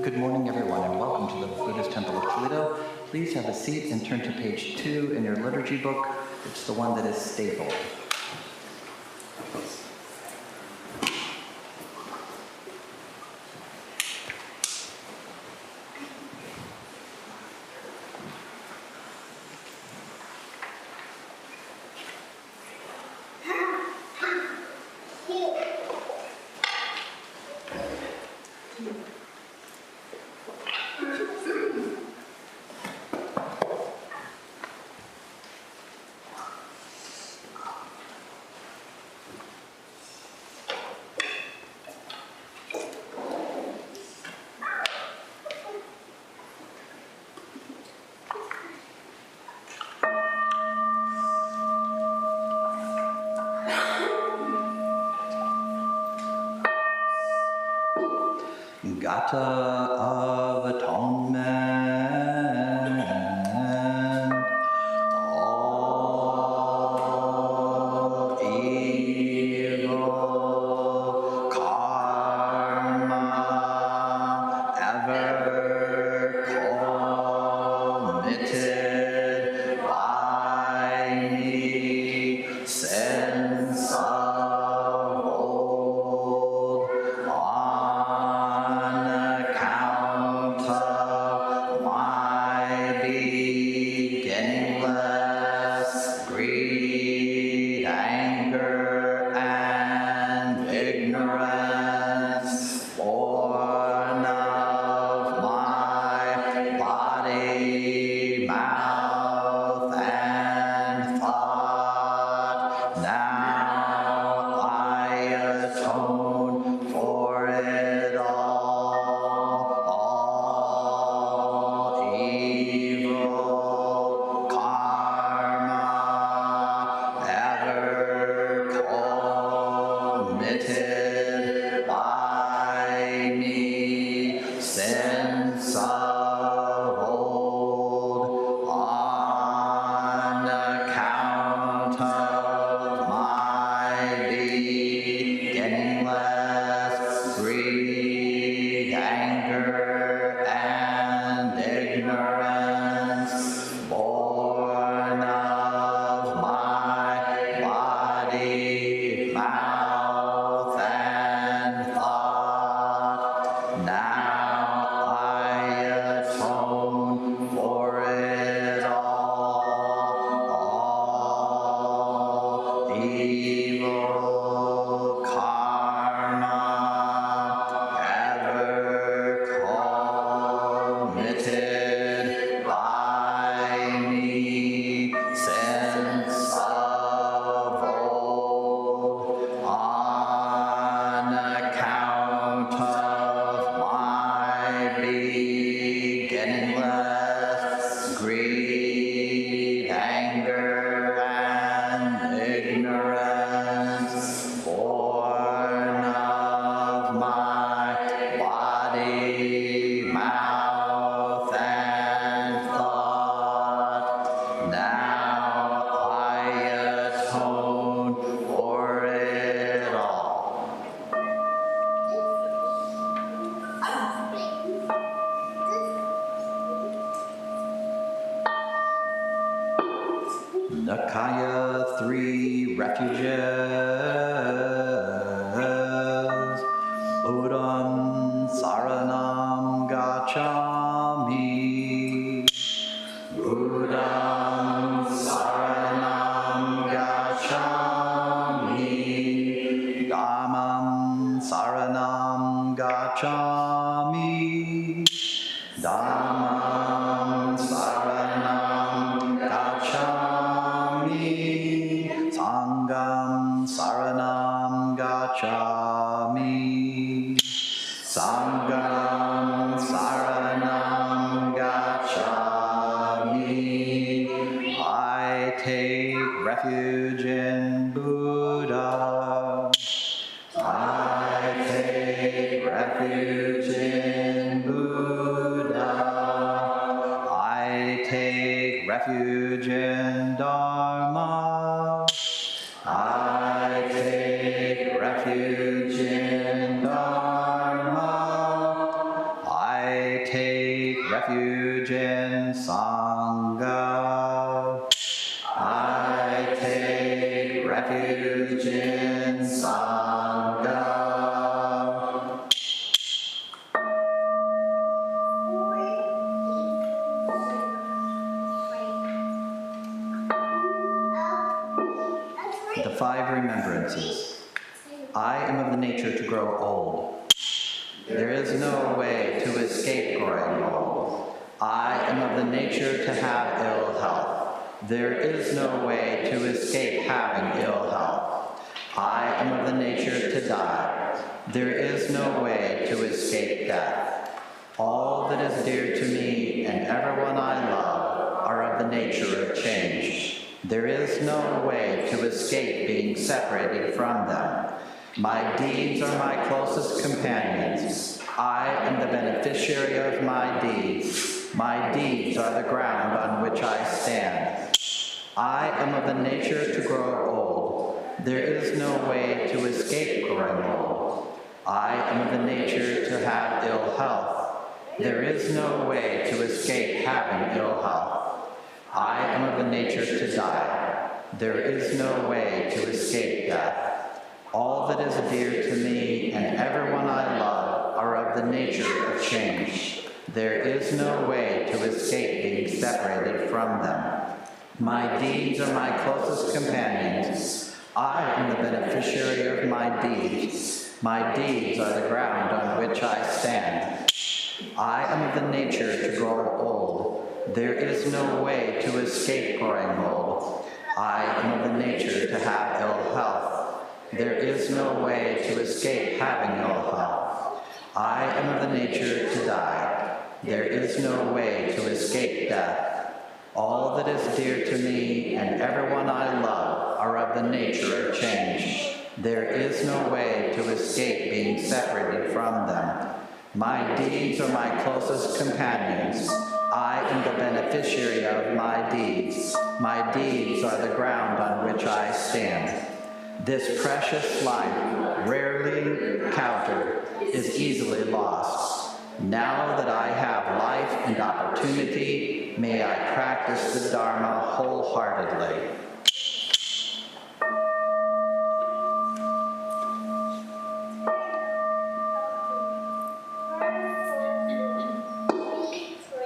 Good morning, everyone, and welcome to the Buddhist Temple of Toledo. Please have a seat and turn to page 2 in your liturgy book. It's the one that is stapled. Gata of Atonement. All evil karma ever committed by me since of old, on account of my beginningless greed, anger, and ignorance, born of my body, mouth, and thought. Now I atone for it all evil karma ever committed by me since of old, on account of my beginningless greed, anger, and ignorance, born of my body, mouth, and thought. Now I atone for it all evil karma ever committed by me since of old, on account of my beginningless greed, anger, and ignorance, born of my body, mouth, and thought. Now I atone for it all. Nikaya 3 Refuges. Buddham Saranam Gacchami. Buddham Saranam Gacchami. Dhammam Saranam Gacchami. Dhammam Saranam Gacchami. Sangham Saranam Gacchami. Sangham Saranam Gacchami. I take refuge in Buddha. I take refuge in Buddha. I take refuge in Dharma. I take refuge in Dharma. I in Sangha. I take refuge in Sangha. The 5 remembrances. I am of the nature to grow old. There is no way to escape growing old. I am of the nature to have ill health. There is no way to escape having ill health. I am of the nature to die. There is no way to escape death. All that is dear to me and everyone I love are of the nature of change. There is no way to escape being separated from them. My deeds are my closest companions. I am the beneficiary of my deeds. My deeds are the ground on which I stand. I am of the nature to grow old. There is no way to escape growing old. I am of the nature to have ill health. There is no way to escape having ill health. I am of the nature to die. There is no way to escape death. All that is dear to me and everyone I love are of the nature of change. There is no way to escape being separated from them. My deeds are my closest companions. I am the beneficiary of my deeds. My deeds are the ground on which I stand. I am of the nature to grow old. There is no way to escape growing old. I am of the nature to have ill health. There is no way to escape having ill health. I am of the nature to die. There is no way to escape death. All that is dear to me and everyone I love are of the nature of change. There is no way to escape being separated from them. My deeds are my closest companions. I am the beneficiary of my deeds. My deeds are the ground on which I stand. This precious life, rarely encountered, is easily lost. Now that I have life and opportunity, may I practice the Dharma wholeheartedly.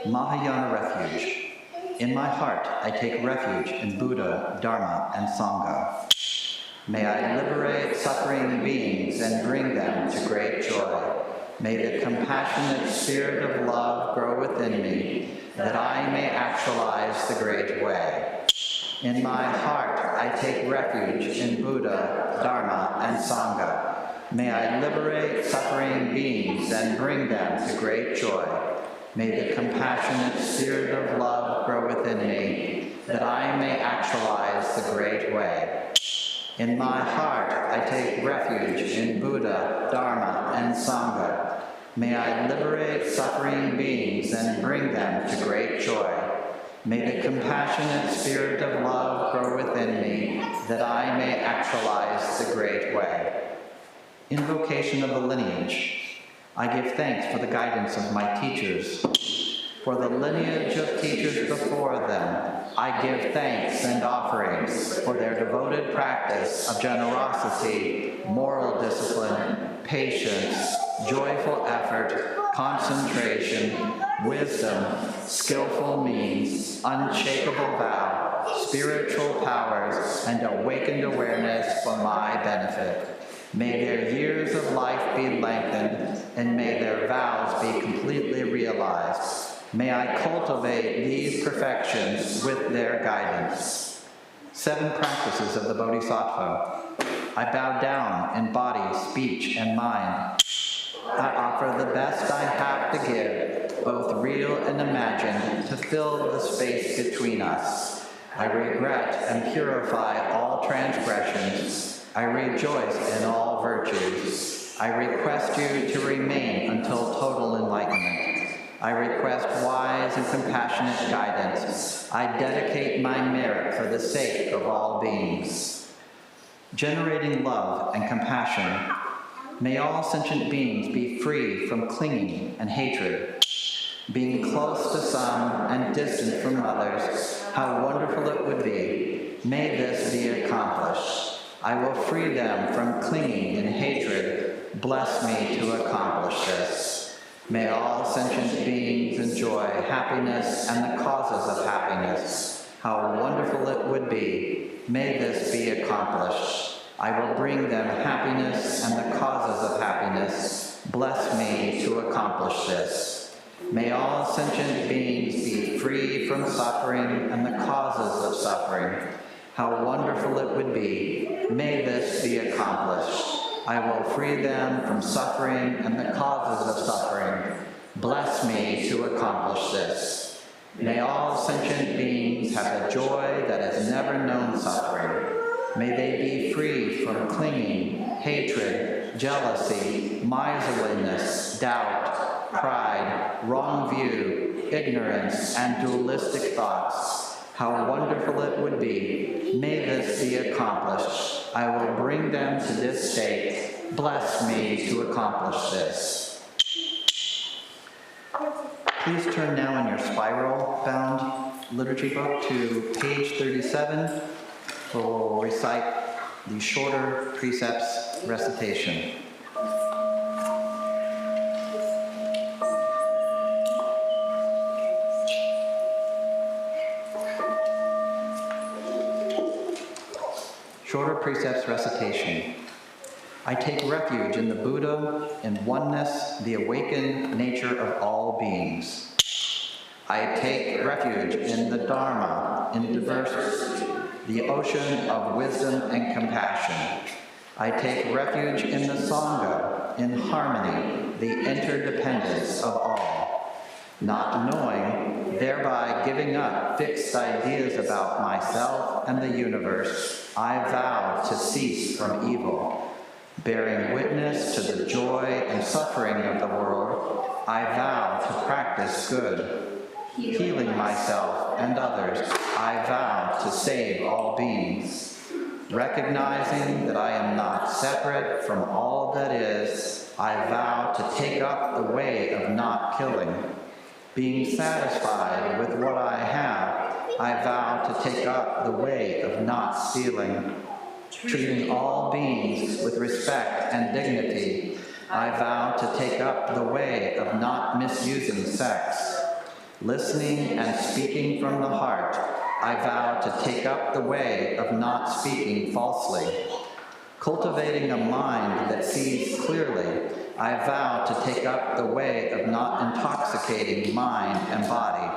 Mahayana Refuge. In my heart, I take refuge in Buddha, Dharma, and Sangha. May I liberate suffering beings and bring them to great joy. May the compassionate spirit of love grow within me, that I may actualize the great way. In my heart, I take refuge in Buddha, Dharma, and Sangha. May I liberate suffering beings and bring them to great joy. May the compassionate spirit of love grow within me, that I may actualize the great way. In my heart, I take refuge in Buddha, Dharma, and Sangha. May I liberate suffering beings and bring them to great joy. May the compassionate spirit of love grow within me, that I may actualize the great way. Invocation of the lineage. I give thanks for the guidance of my teachers. For the lineage of teachers before them, I give thanks and offerings for their devoted practice of generosity, moral discipline, patience, joyful effort, concentration, wisdom, skillful means, unshakable vow, spiritual powers, and awakened awareness for my benefit. May their years of life be lengthened, and may their vows be completely realized. May I cultivate these perfections with their guidance. 7 practices of the Bodhisattva. I bow down in body, speech, and mind. I offer the best I have to give, both real and imagined, to fill the space between us. I regret and purify all transgressions. I rejoice in all virtues. I request you to remain until total enlightenment. I request wise and compassionate guidance. I dedicate my merit for the sake of all beings. Generating love and compassion. May all sentient beings be free from clinging and hatred. Being close to some and distant from others, how wonderful it would be. May this be accomplished. I will free them from clinging in hatred. Bless me to accomplish this. May all sentient beings enjoy happiness and the causes of happiness. How wonderful it would be. May this be accomplished. I will bring them happiness and the causes of happiness. Bless me to accomplish this. May all sentient beings be free from suffering and the causes of suffering. How wonderful it would be. May this be accomplished. I will free them from suffering and the causes of suffering. Bless me to accomplish this. May all sentient beings have a joy that has never known suffering. May they be free from clinging, hatred, jealousy, miserliness, doubt, pride, wrong view, ignorance, and dualistic thoughts. How wonderful it would be. May this be accomplished. I will bring them to this state. Bless me to accomplish this. Please turn now in your spiral-bound liturgy book to page 37. We'll recite the shorter precepts recitation. Shorter precepts recitation. I take refuge in the Buddha, in oneness, the awakened nature of all beings. I take refuge in the Dharma, in diversity, the ocean of wisdom and compassion. I take refuge in the Sangha, in harmony, the interdependence of all. Not knowing, thereby giving up fixed ideas about myself and the universe, I vow to cease from evil. Bearing witness to the joy and suffering of the world, I vow to practice good. Healing myself and others, I vow to save all beings. Recognizing that I am not separate from all that is, I vow to take up the way of not killing. Being satisfied with what I have, I vow to take up the way of not stealing. Treating all beings with respect and dignity, I vow to take up the way of not misusing sex. Listening and speaking from the heart, I vow to take up the way of not speaking falsely. Cultivating a mind that sees clearly, I vow to take up the way of not intoxicating mind and body.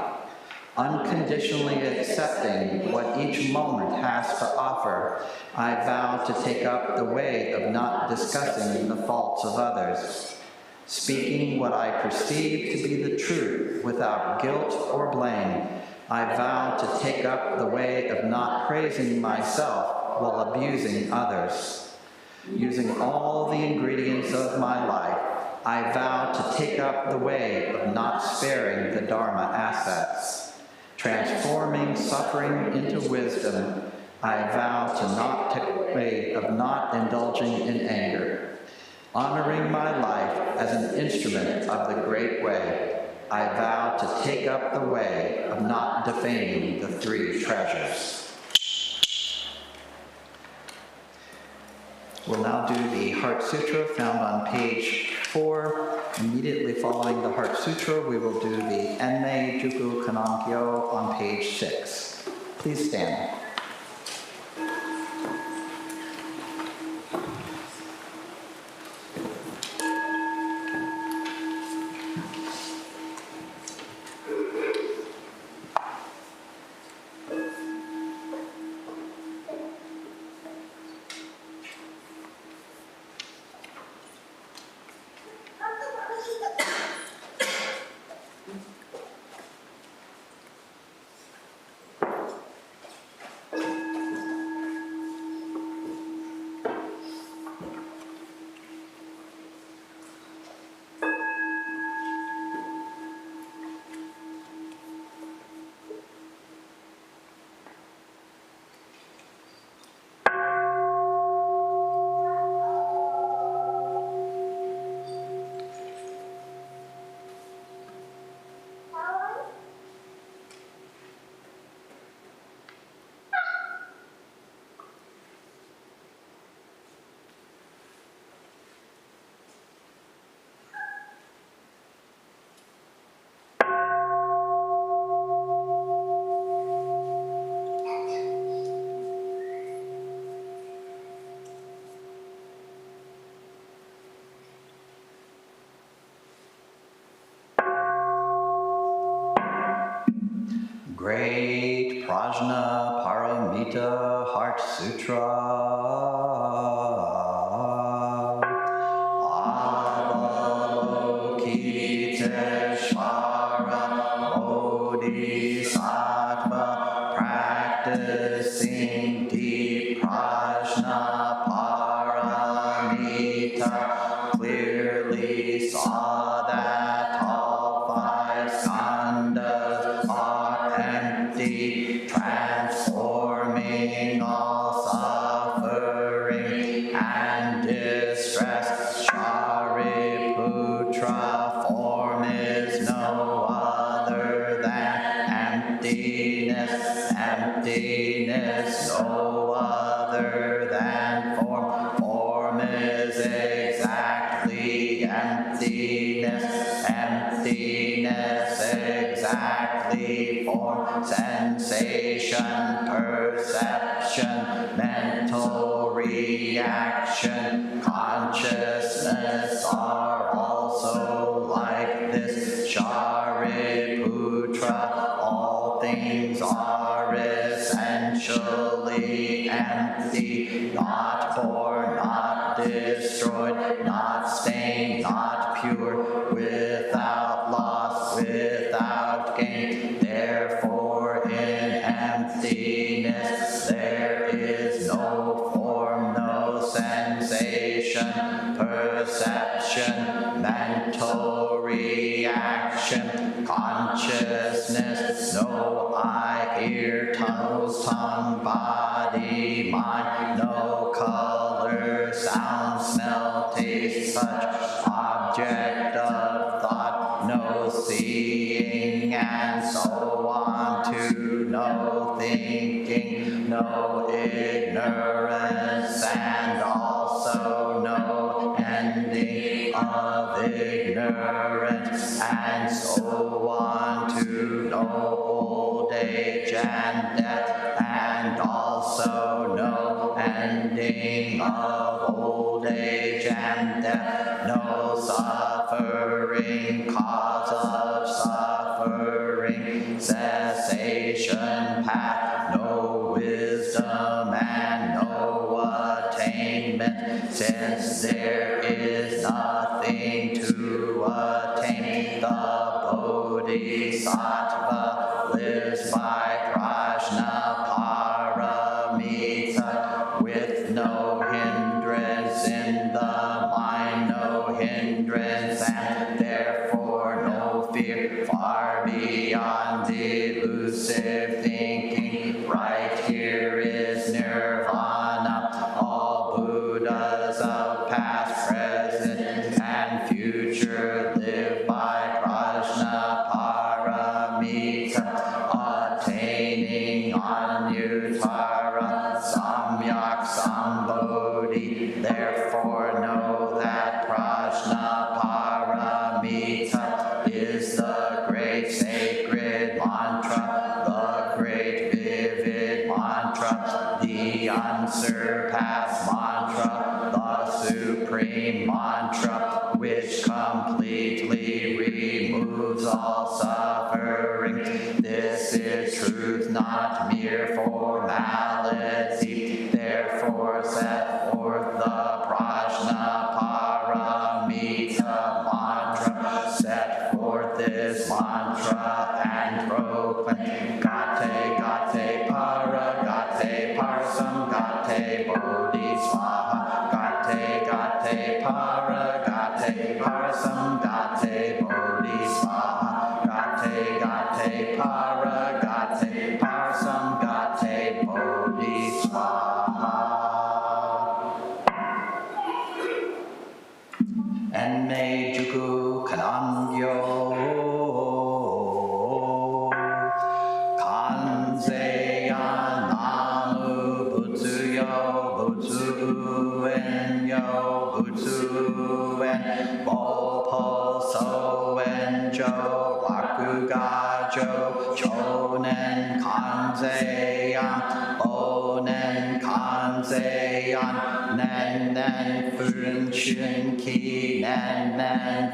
Unconditionally accepting what each moment has to offer, I vow to take up the way of not discussing the faults of others. Speaking what I perceive to be the truth without guilt or blame, I vow to take up the way of not praising myself while abusing others. Using all the ingredients of my life, I vow to take up the way of not sparing the Dharma assets. Transforming suffering into wisdom, I vow to not take the way of not indulging in anger. Honoring my life as an instrument of the great way, I vow to take up the way of not defaming the three treasures. We'll now do the Heart Sutra found on page 4. Immediately following the Heart Sutra, we will do the Enmei Juku Kanankyo on page 6. Please stand. Great Prajna Paramita Heart Sutra. Avalokiteshvara Bodhisattva practicing deep prajna paramita clearly saw that all five skandhas are empty, transforming all suffering and distress. Shariputra, form is no other than emptiness, emptiness no other than form, form is exactly emptiness, emptiness exactly form, sensation, perception, mental reaction, consciousness are also like this. Shariputra, all things are essentially empty, not born, not destroyed, not stained, not pure, without loss, without gain. Therefore, in emptiness there is no form, no sensation, perception, mental reaction, consciousness, no eye, ear, nose, tongue, body, mind, no color, sound, smell, taste, touch, object of thought, no seeing, and so on, to no thinking, no ignorance, and also no ending of ignorance, and so on, to no old age and death, and also no ending of old age and death, no suffering, cause of suffering, cessation path, no wisdom and no attainment, since there is nothing to attain. The Bodhisattva lives by prajna paramita with no hindrance in the mind, no hindrance, and therefore no fear, far beyond delusive thinking. Right here is nirvana. All Buddhas of past, present, and future live by prajna paramita, attaining Anyuttara Samyak Sambodhi. Therefore know that prajna paramita is the great sacred mantra, the great vivid mantra, the unsurpassed mantra, the supreme mantra, which completely removes all suffering. This is truth, not mere formality. Therefore set forth the prajna paramita mantra. Set forth this mantra and proclaim: Gate, gate, para, gate, parsam, gate, bodhi swaha. Gate, gate, para, gate, parsam, gate, bodhi swaha. Gate, gate, para, gate, parsam, gate, bodhi swaha. Enne juku kanangyo kanzeyan namu butsuyo butsuuen yo butsuuen bopo soen jo rakugajo chonen kanzeyan onen kanzeyan nen funshin ki nen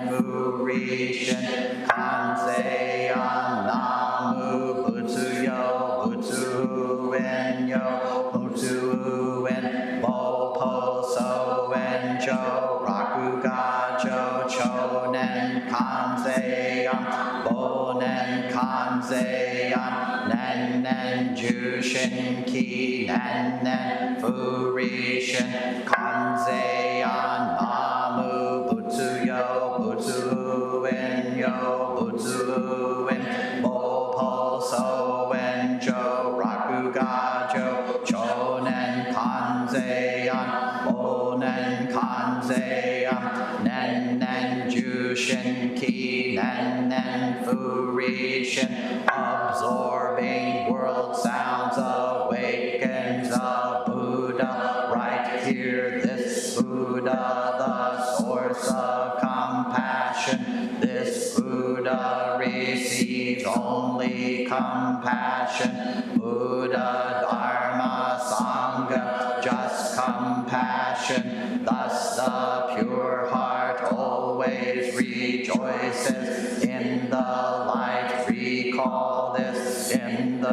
furishin kanzeyan namu butsuyo Bonen Kanzeyan, Nen Nen Jushin Ki, Nen Nen Furishin, Kanzeyan, Namu Butsu Yo, Butsu In Yo, Butsu In, Bopo So En Jo, Raku Gajo, Chonen Kanzeyan, Bonen Kanzeyan, Nen Nen Jushin Ki, Nen Nen Furishin, absorbing world sounds awakens a Buddha. Right here, this Buddha, the source of compassion. This Buddha receives only compassion. Buddha, Dharma, Sangha, just compassion. Thus the pure heart always rejoices. In the light recall this, in the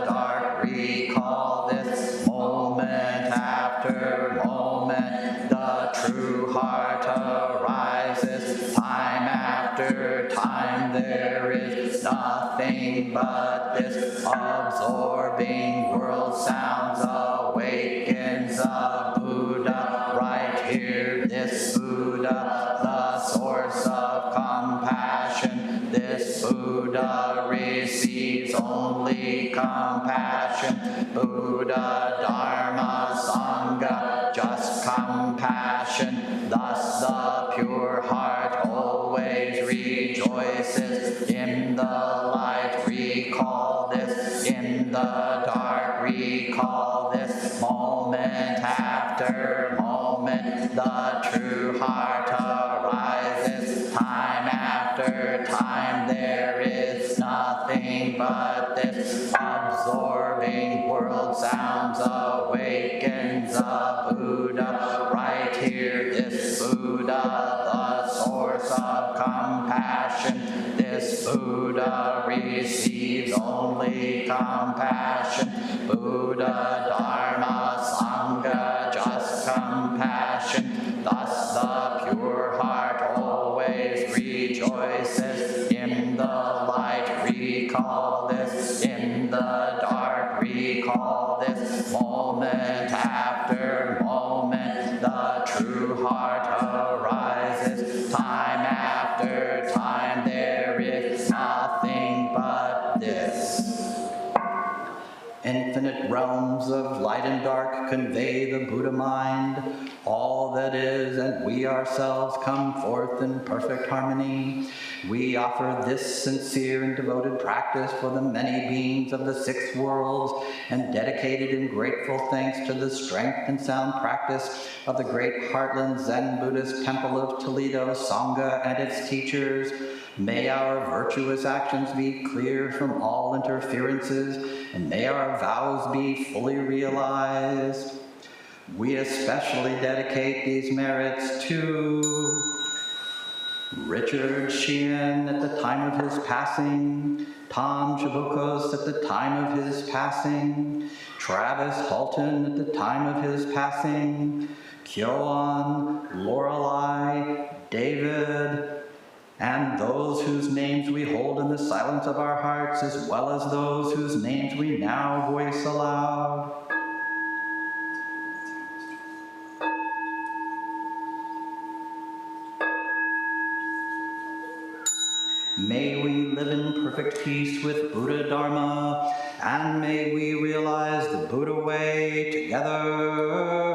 dark recall this. Moment after moment the true heart arises. Time after time there is nothing but this. Absorbing world sounds awakens a Buddha. Right here, this Buddha, the source of compassion. This Buddha receives only compassion. Buddha, Dharma, Sangha, just compassion. Thus the pure heart always rejoices. In the light recall this, in the dark recall this. Moment after moment the true heart arises. Time after time there is nothing but this. Absorbing world sounds awakens a Buddha. Right here, this Buddha, the source of compassion. This Buddha receives only compassion. Buddha, Dharma, Sangha, just compassion. Thus the pure heart always rejoices. In the light recall this, in the dark recall this. Moment after moment the true heart arises. Time after time there is nothing but this. Infinite realms of light and dark convey the Buddha mind. All that is and we ourselves come forth in perfect harmony. We offer this sincere and devoted practice for the many beings of the six worlds, and dedicated in grateful thanks to the strength and sound practice of the great Heartland Zen Buddhist Temple of Toledo, Sangha, and its teachers. May our virtuous actions be clear from all interferences, and may our vows be fully realized. We especially dedicate these merits to Richard Sheehan at the time of his passing, Tom Chabukos at the time of his passing, Travis Halton at the time of his passing, Kyoan, Lorelei, David, and those whose names we hold in the silence of our hearts, as well as those whose names we now voice aloud. May we live in perfect peace with Buddha Dharma, and may we realize the Buddha way together.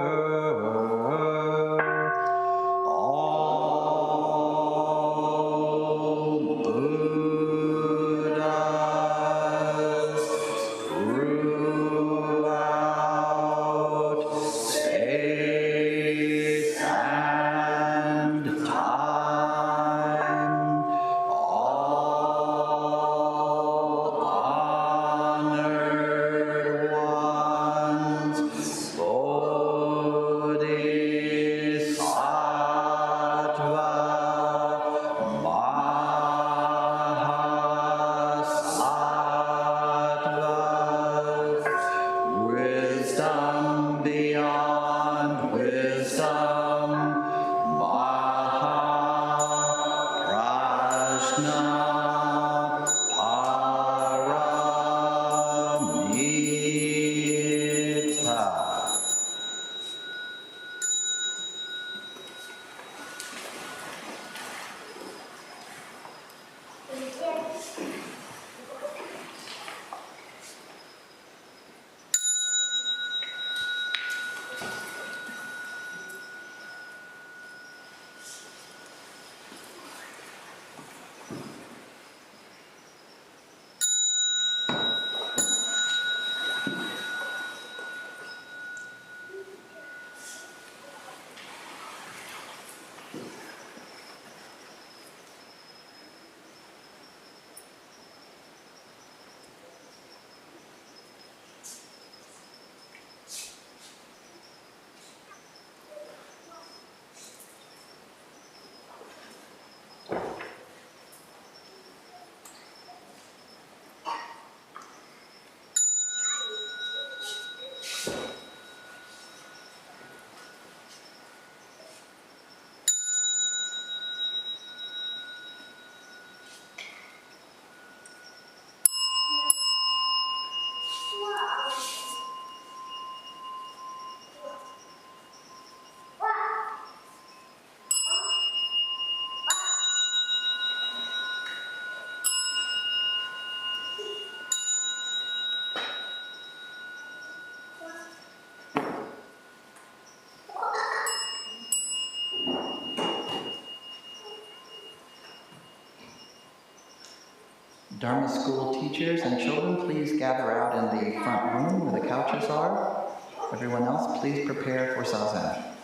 Dharma school teachers and children, please gather out in the front room where the couches are. Everyone else, please prepare for Zazen.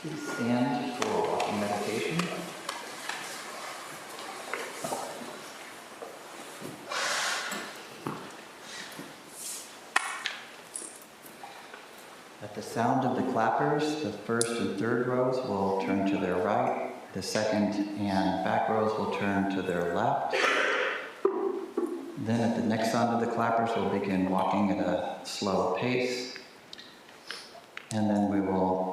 Please stand for walking meditation. At the sound of the clappers, the first and third rows will turn to their right. The second and back rows will turn to their left. Then at the next sound of the clappers, we'll begin walking at a slow pace. And then we will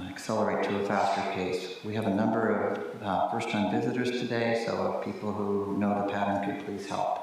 accelerate to a faster pace. We have a number of first-time visitors today, so if people who know the pattern could please help.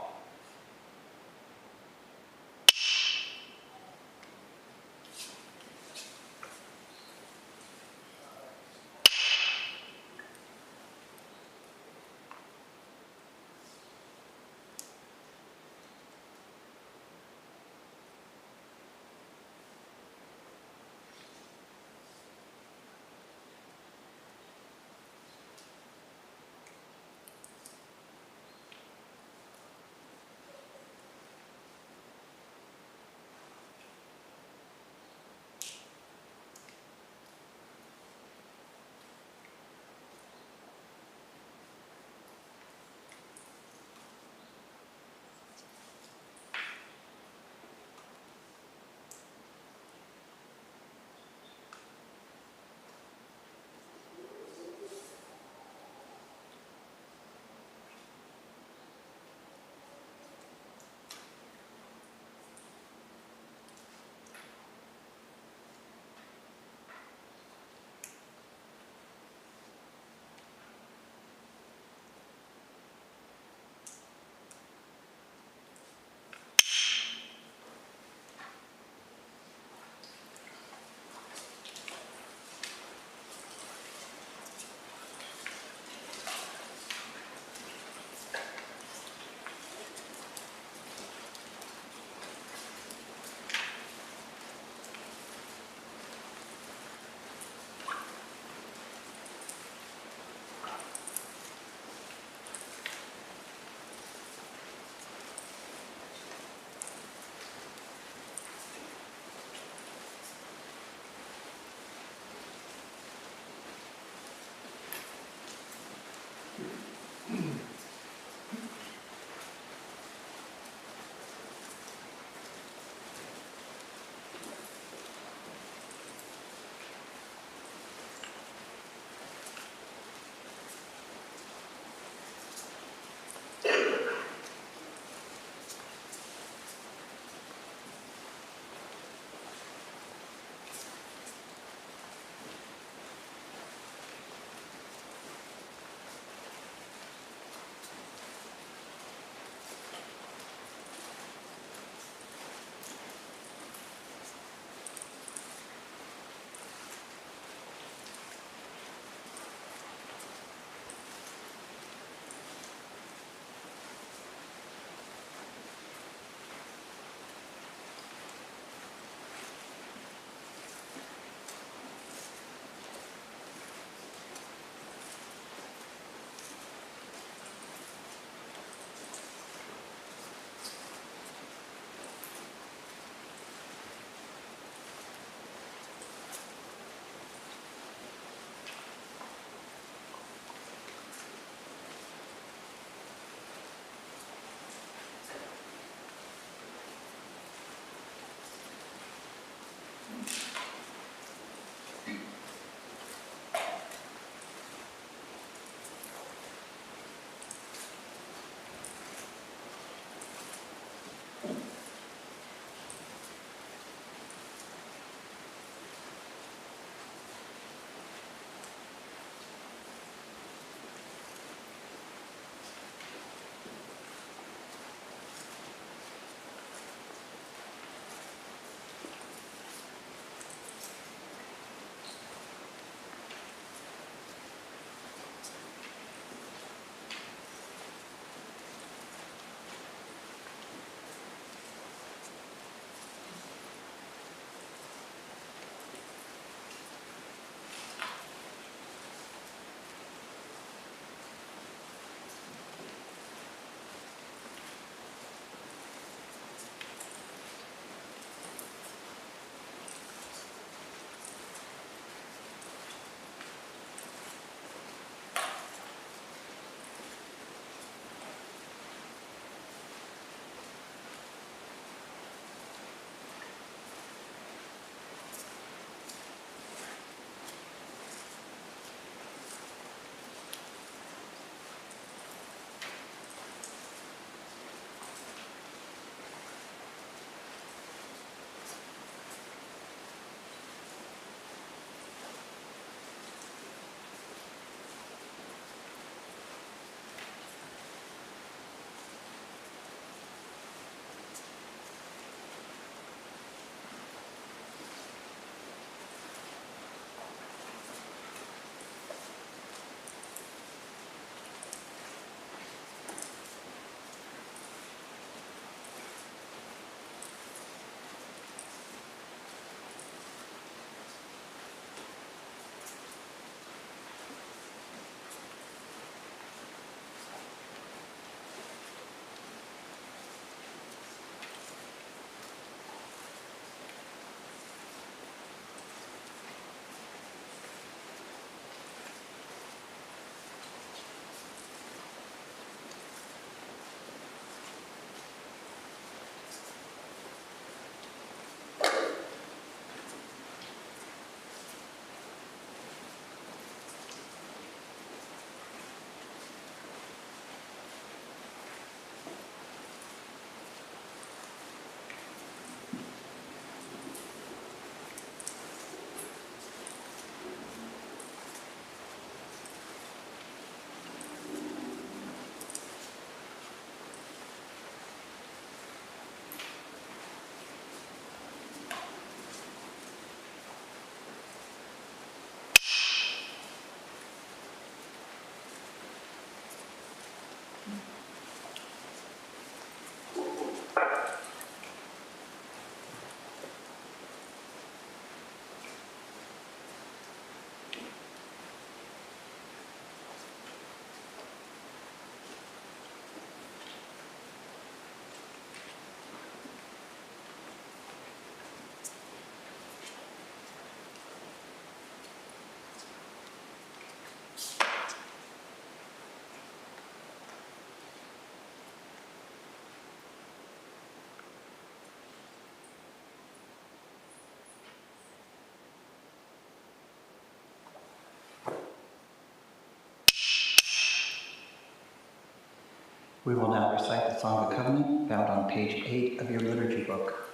We will now recite the Song of Covenant found on page 8 of your liturgy book.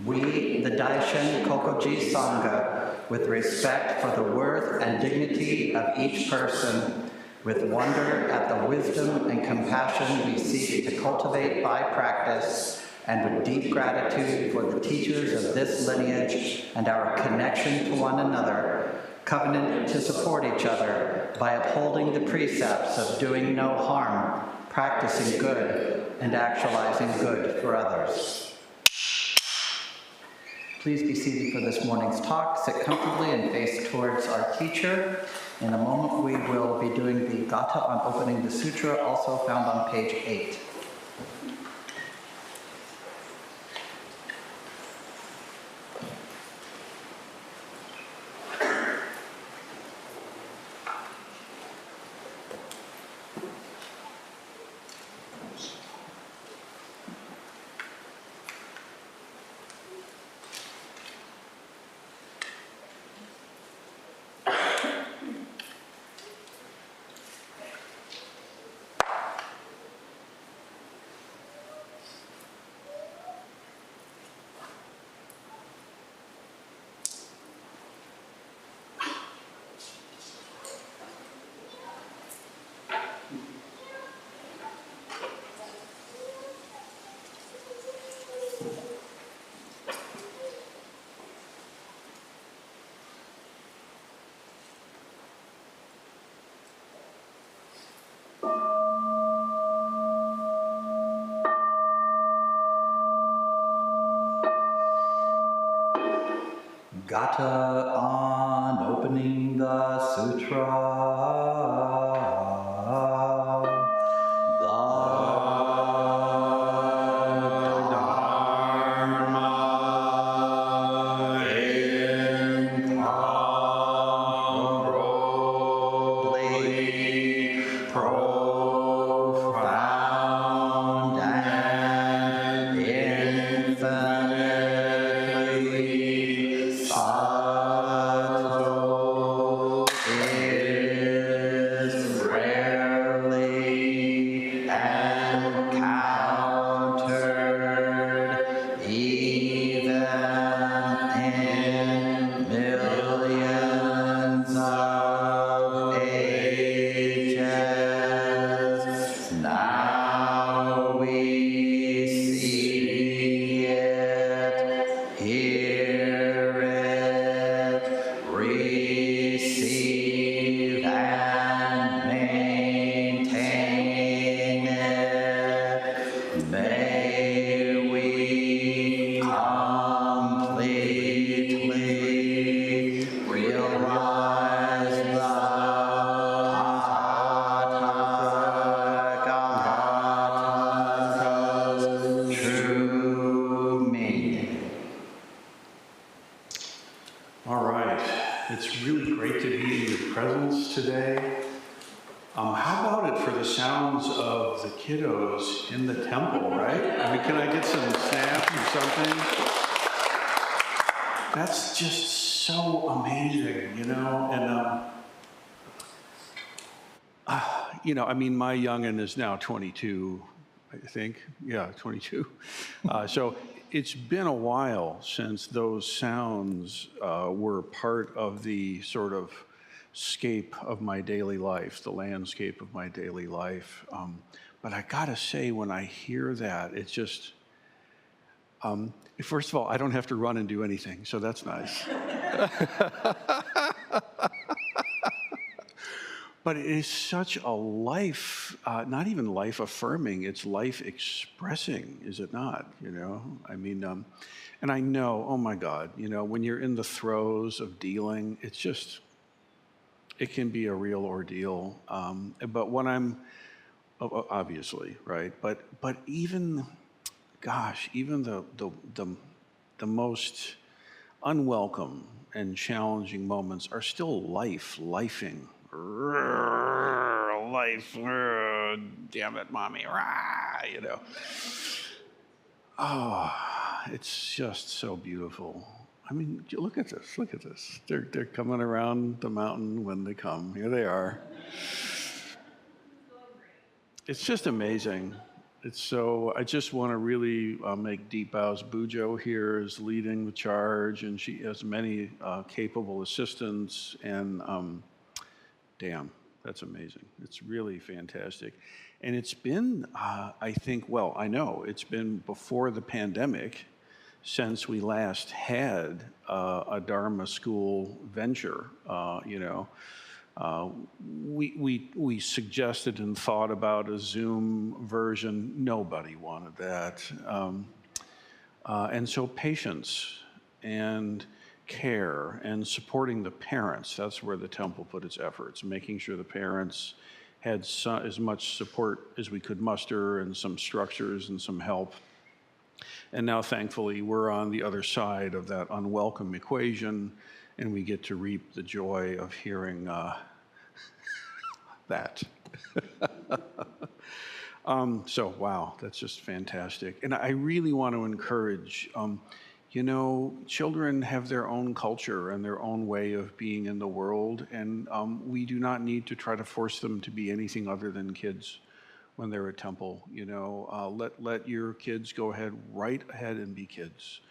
We, the Daishin Kokoji Sangha, with respect for the worth and dignity of each person, with wonder at the wisdom and compassion we seek to cultivate by practice, and with deep gratitude for the teachers of this lineage and our connection to one another, covenant to support each other by upholding the precepts of doing no harm, practicing good, and actualizing good for others. Please be seated for this morning's talk. Sit comfortably and face towards our teacher. In a moment, we will be doing the Gatha on opening the sutra, also found on page 8. Gatha on opening the sutra. How about it for the sounds of the kiddos in the temple, right? I mean, can I get some snaps or something? That's just so amazing, you know? And, I mean, my youngin' is now 22, I think. Yeah, 22. So it's been a while since those sounds were part of the sort of scape of my daily life, the landscape of my daily life. But I gotta say, when I hear that, it's just, first of all, I don't have to run and do anything, so that's nice. But it is such a life, not even life affirming, it's life expressing, is it not? I mean, and I know, oh my God, when you're in the throes of dealing, it's just, it can be a real ordeal. But when I'm, obviously, right? But even, gosh, even the most unwelcome and challenging moments are still lifing. Life, damn it, mommy, Oh, it's just so beautiful. I mean, look at this. Look at this. They're coming around the mountain when they come. Here they are. It's just amazing. It's so. I just want to really make deep bows. Bujo here is leading the charge, and she has many capable assistants. And damn, that's amazing. It's really fantastic. And it's been, I think, well, I know it's been before the pandemic since we last had a Dharma school venture. We suggested and thought about a Zoom version. Nobody wanted that. And so patience and care and supporting the parents, that's where the temple put its efforts, making sure the parents had as much support as we could muster and some structures and some help. And now, thankfully, we're on the other side of that unwelcome equation, and we get to reap the joy of hearing that. So, wow, that's just fantastic. And I really want to encourage, children have their own culture and their own way of being in the world, and we do not need to try to force them to be anything other than kids when they're at temple. Let your kids go ahead, right ahead and be kids.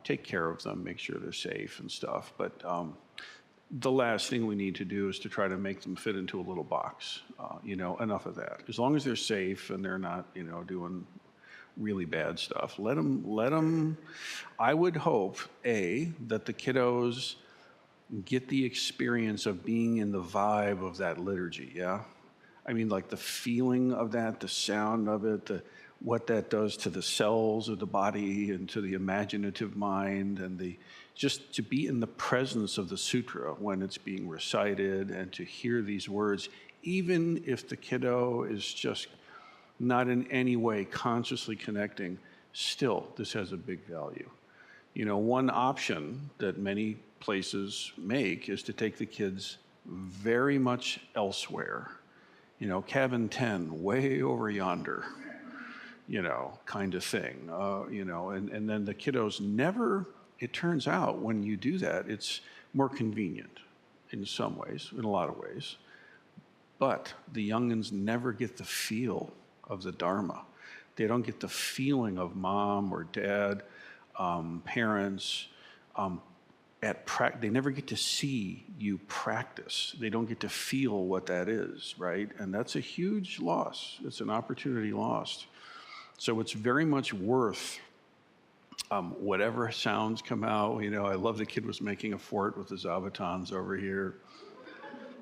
Take care of them, make sure they're safe and stuff. But the last thing we need to do is to try to make them fit into a little box. Enough of that. As long as they're safe and they're not, doing really bad stuff, let them. I would hope, that the kiddos get the experience of being in the vibe of that liturgy, yeah? I mean, like the feeling of that, the sound of it, what that does to the cells of the body and to the imaginative mind, and just to be in the presence of the sutra when it's being recited and to hear these words, even if the kiddo is just not in any way consciously connecting, still, this has a big value. One option that many places make is to take the kids very much elsewhere. cabin 10, way over yonder, kind of thing. And then the kiddos never, it turns out when you do that, it's more convenient in some ways, in a lot of ways. But the youngins never get the feel of the Dharma. They don't get the feeling of mom or dad, parents, they never get to see you practice. They don't get to feel what that is, right? And that's a huge loss. It's an opportunity lost. So it's very much worth whatever sounds come out. I love the kid was making a fort with the zabatons over here.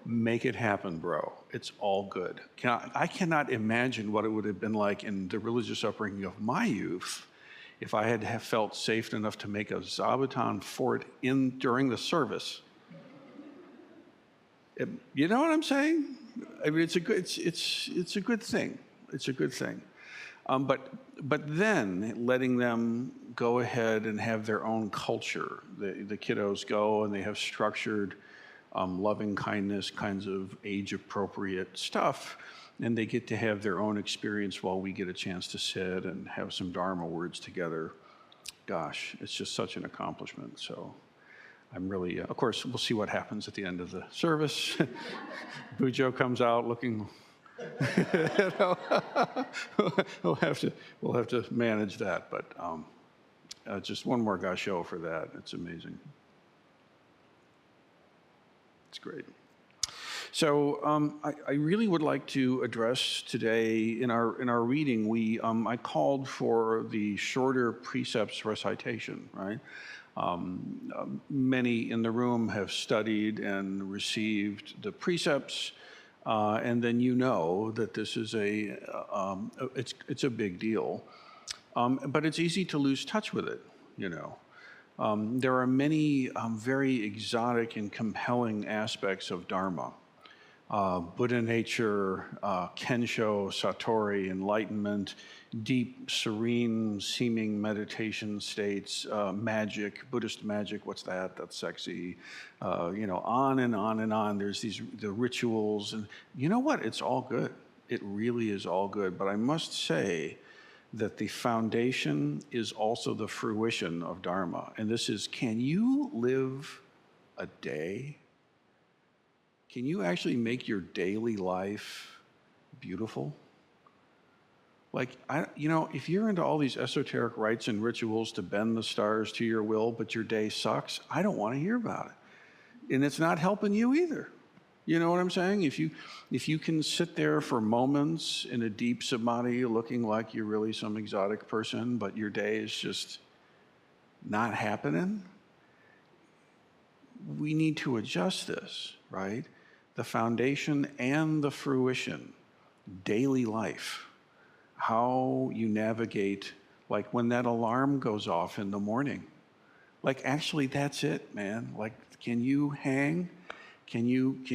Make it happen, bro. It's all good. I cannot imagine what it would have been like in the religious upbringing of my youth if I had felt safe enough to make a zabuton fort during the service. You know what I'm saying? I mean, it's a good thing. It's a good thing. But then letting them go ahead and have their own culture. The kiddos go and they have structured loving kindness kinds of age-appropriate stuff, and they get to have their own experience while we get a chance to sit and have some Dharma words together. Gosh, it's just such an accomplishment. So I'm really, of course, we'll see what happens at the end of the service. Bujo comes out looking, we'll have to manage that, but just one more gasho for that. It's amazing. It's great. So I really would like to address today in our reading. I called for the shorter precepts recitation. Right, many in the room have studied and received the precepts, and then that this is it's a big deal, but it's easy to lose touch with it. There are many very exotic and compelling aspects of Dharma. Buddha nature, Kensho, Satori, enlightenment, deep, serene seeming meditation states, magic, Buddhist magic, what's that? That's sexy. On and on and on. There's the rituals, and you know what? It's all good. It really is all good. But I must say that the foundation is also the fruition of Dharma. And this is, can you live a day? Can you actually make your daily life beautiful? Like, if you're into all these esoteric rites and rituals to bend the stars to your will, but your day sucks, I don't want to hear about it. And it's not helping you either. You know what I'm saying? If you can sit there for moments in a deep samadhi looking like you're really some exotic person, but your day is just not happening, we need to adjust this, right? The foundation and the fruition, daily life, how you navigate, like when that alarm goes off in the morning. Like, actually, that's it, man. Like, can you hang? And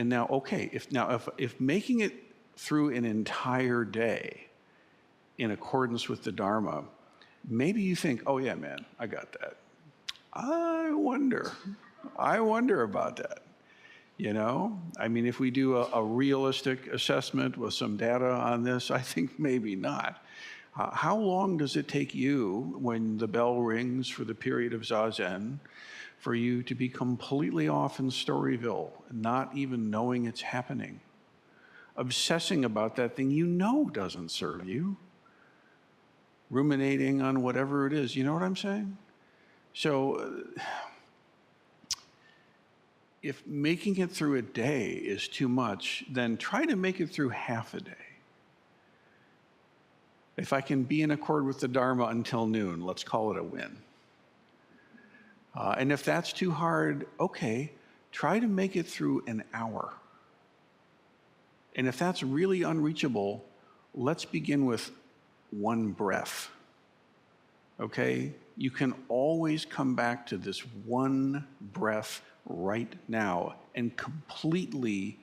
now, okay, if making it through an entire day in accordance with the Dharma, maybe you think, oh yeah, man, I got that. I wonder about that. I mean, if we do a realistic assessment with some data on this, I think maybe not. How long does it take you when the bell rings for the period of Zazen for you to be completely off in Storyville, not even knowing it's happening? Obsessing about that thing you know doesn't serve you. Ruminating on whatever it is, you know what I'm saying? So, if making it through a day is too much, then try to make it through half a day. If I can be in accord with the Dharma until noon, let's call it a win. And if that's too hard, okay, try to make it through an hour. And if that's really unreachable, let's begin with one breath. Okay? You can always come back to this one breath right now and completely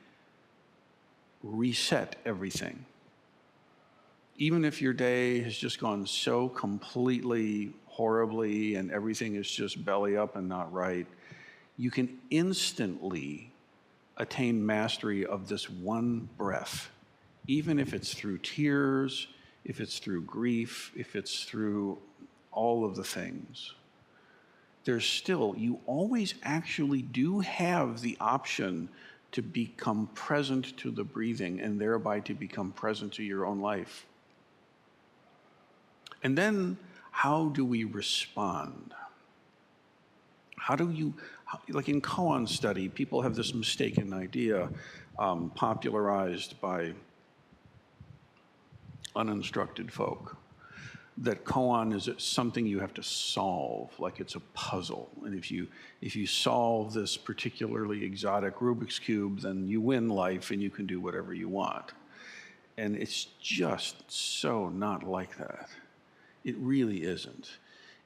reset everything. Even if your day has just gone so completely horribly and everything is just belly up and not right, you can instantly attain mastery of this one breath, even if it's through tears, if it's through grief, if it's through all of the things. There's still, you always actually do have the option to become present to the breathing and thereby to become present to your own life. And then, how do we respond? Like in koan study, people have this mistaken idea popularized by uninstructed folk, that koan is something you have to solve, like it's a puzzle. And if you solve this particularly exotic Rubik's Cube, then you win life and you can do whatever you want. And it's just so not like that. It really isn't.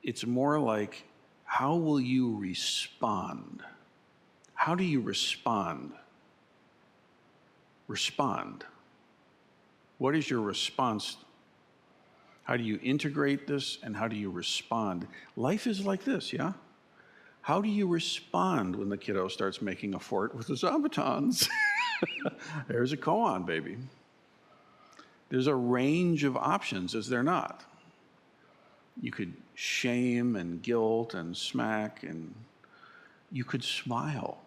It's more like, how will you respond? How do you respond? Respond. What is your response? How do you integrate this and how do you respond? Life is like this, yeah? How do you respond when the kiddo starts making a fort with the zabatons? There's a koan, baby. There's a range of options, is there not? You could shame and guilt and smack, and you could smile.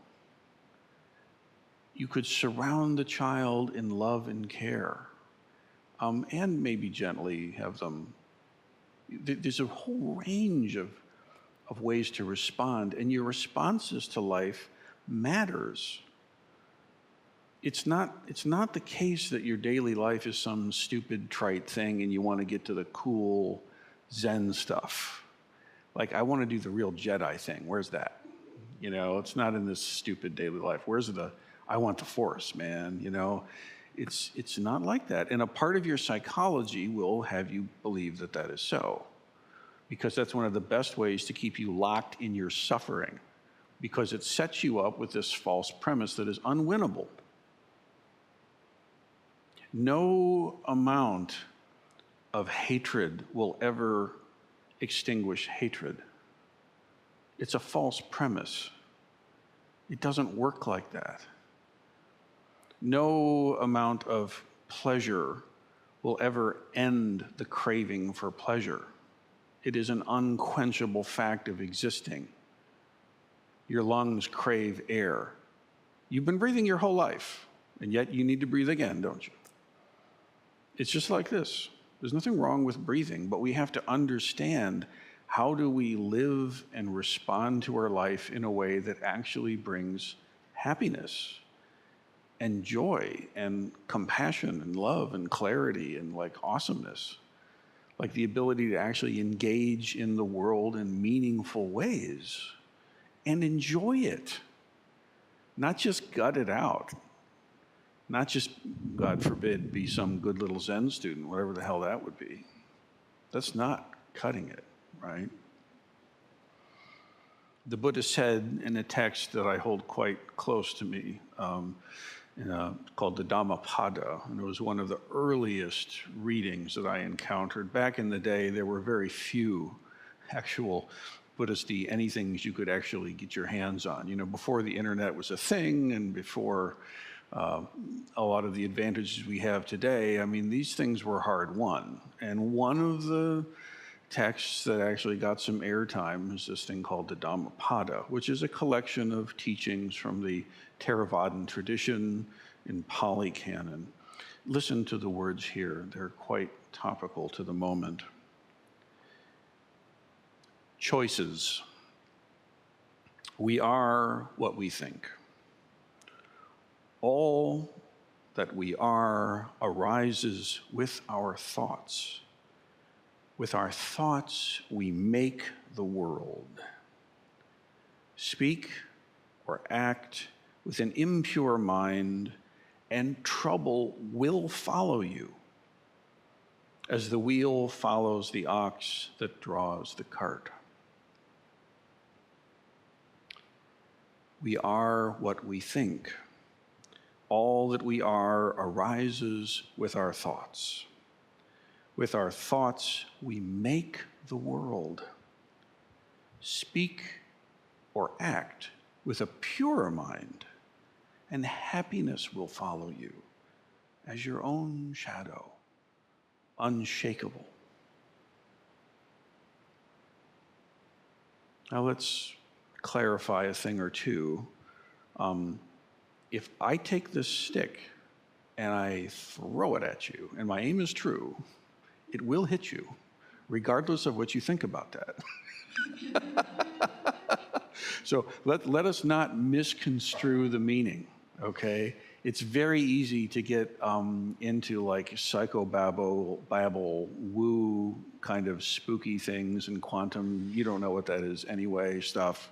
You could surround the child in love and care, and maybe gently have them. There's a whole range of ways to respond, and your responses to life matters. It's not the case that your daily life is some stupid, trite thing and you want to get to the cool Zen stuff. Like, I want to do the real Jedi thing. Where's that? It's not in this stupid daily life. Where's I want the Force, man, It's not like that. And a part of your psychology will have you believe that that is so, because that's one of the best ways to keep you locked in your suffering, because it sets you up with this false premise that is unwinnable. No amount of hatred will ever extinguish hatred. It's a false premise. It doesn't work like that. No amount of pleasure will ever end the craving for pleasure. It is an unquenchable fact of existing. Your lungs crave air. You've been breathing your whole life, and yet you need to breathe again, don't you? It's just like this. There's nothing wrong with breathing, but we have to understand, how do we live and respond to our life in a way that actually brings happiness and joy and compassion and love and clarity and like awesomeness, like the ability to actually engage in the world in meaningful ways and enjoy it, not just gut it out, not just, God forbid, be some good little Zen student, whatever the hell that would be. That's not cutting it, right? The Buddha said in a text that I hold quite close to me, called the Dhammapada, and it was one of the earliest readings that I encountered. Back in the day, there were very few actual Buddhist anythings you could actually get your hands on. You know, before the internet was a thing, and before a lot of the advantages we have today, I mean, these things were hard won. And one of the texts that actually got some airtime is this thing called the Dhammapada, which is a collection of teachings from the Theravadan tradition in Pali Canon. Listen to the words here. They're quite topical to the moment. Choices. We are what we think. All that we are arises with our thoughts. With our thoughts, we make the world. Speak or act with an impure mind, and trouble will follow you, as the wheel follows the ox that draws the cart. We are what we think. All that we are arises with our thoughts. With our thoughts, we make the world. Speak or act with a pure mind, and happiness will follow you as your own shadow, unshakable. Now let's clarify a thing or two. If I take this stick and I throw it at you, and my aim is true, it will hit you, regardless of what you think about that. So let us not misconstrue the meaning, okay? It's very easy to get into like psychobabble, woo kind of spooky things and quantum, you don't know what that is anyway, stuff,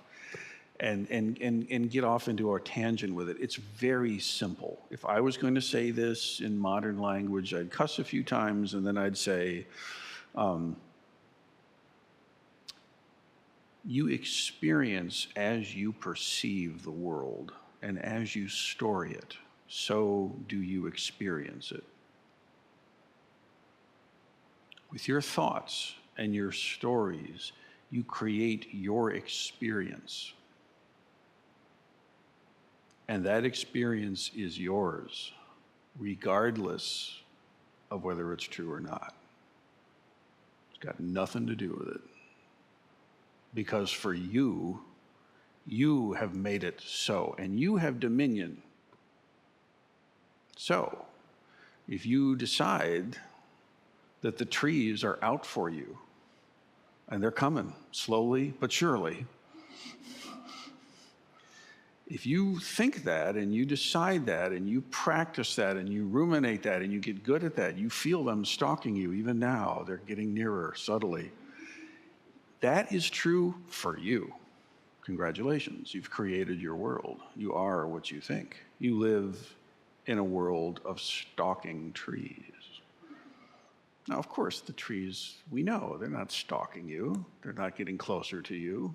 and get off into a tangent with it. It's very simple. If I was going to say this in modern language, I'd cuss a few times and then I'd say, you experience as you perceive the world, and as you story it, so do you experience it. With your thoughts and your stories, you create your experience. And that experience is yours, regardless of whether it's true or not. It's got nothing to do with it. Because for you, you have made it so, and you have dominion. So, if you decide that the trees are out for you, and they're coming slowly but surely, if you think that and you decide that and you practice that and you ruminate that and you get good at that, you feel them stalking you even now, they're getting nearer subtly. That is true for you. Congratulations, you've created your world. You are what you think. You live in a world of stalking trees. Now, of course, the trees, we know, they're not stalking you. They're not getting closer to you.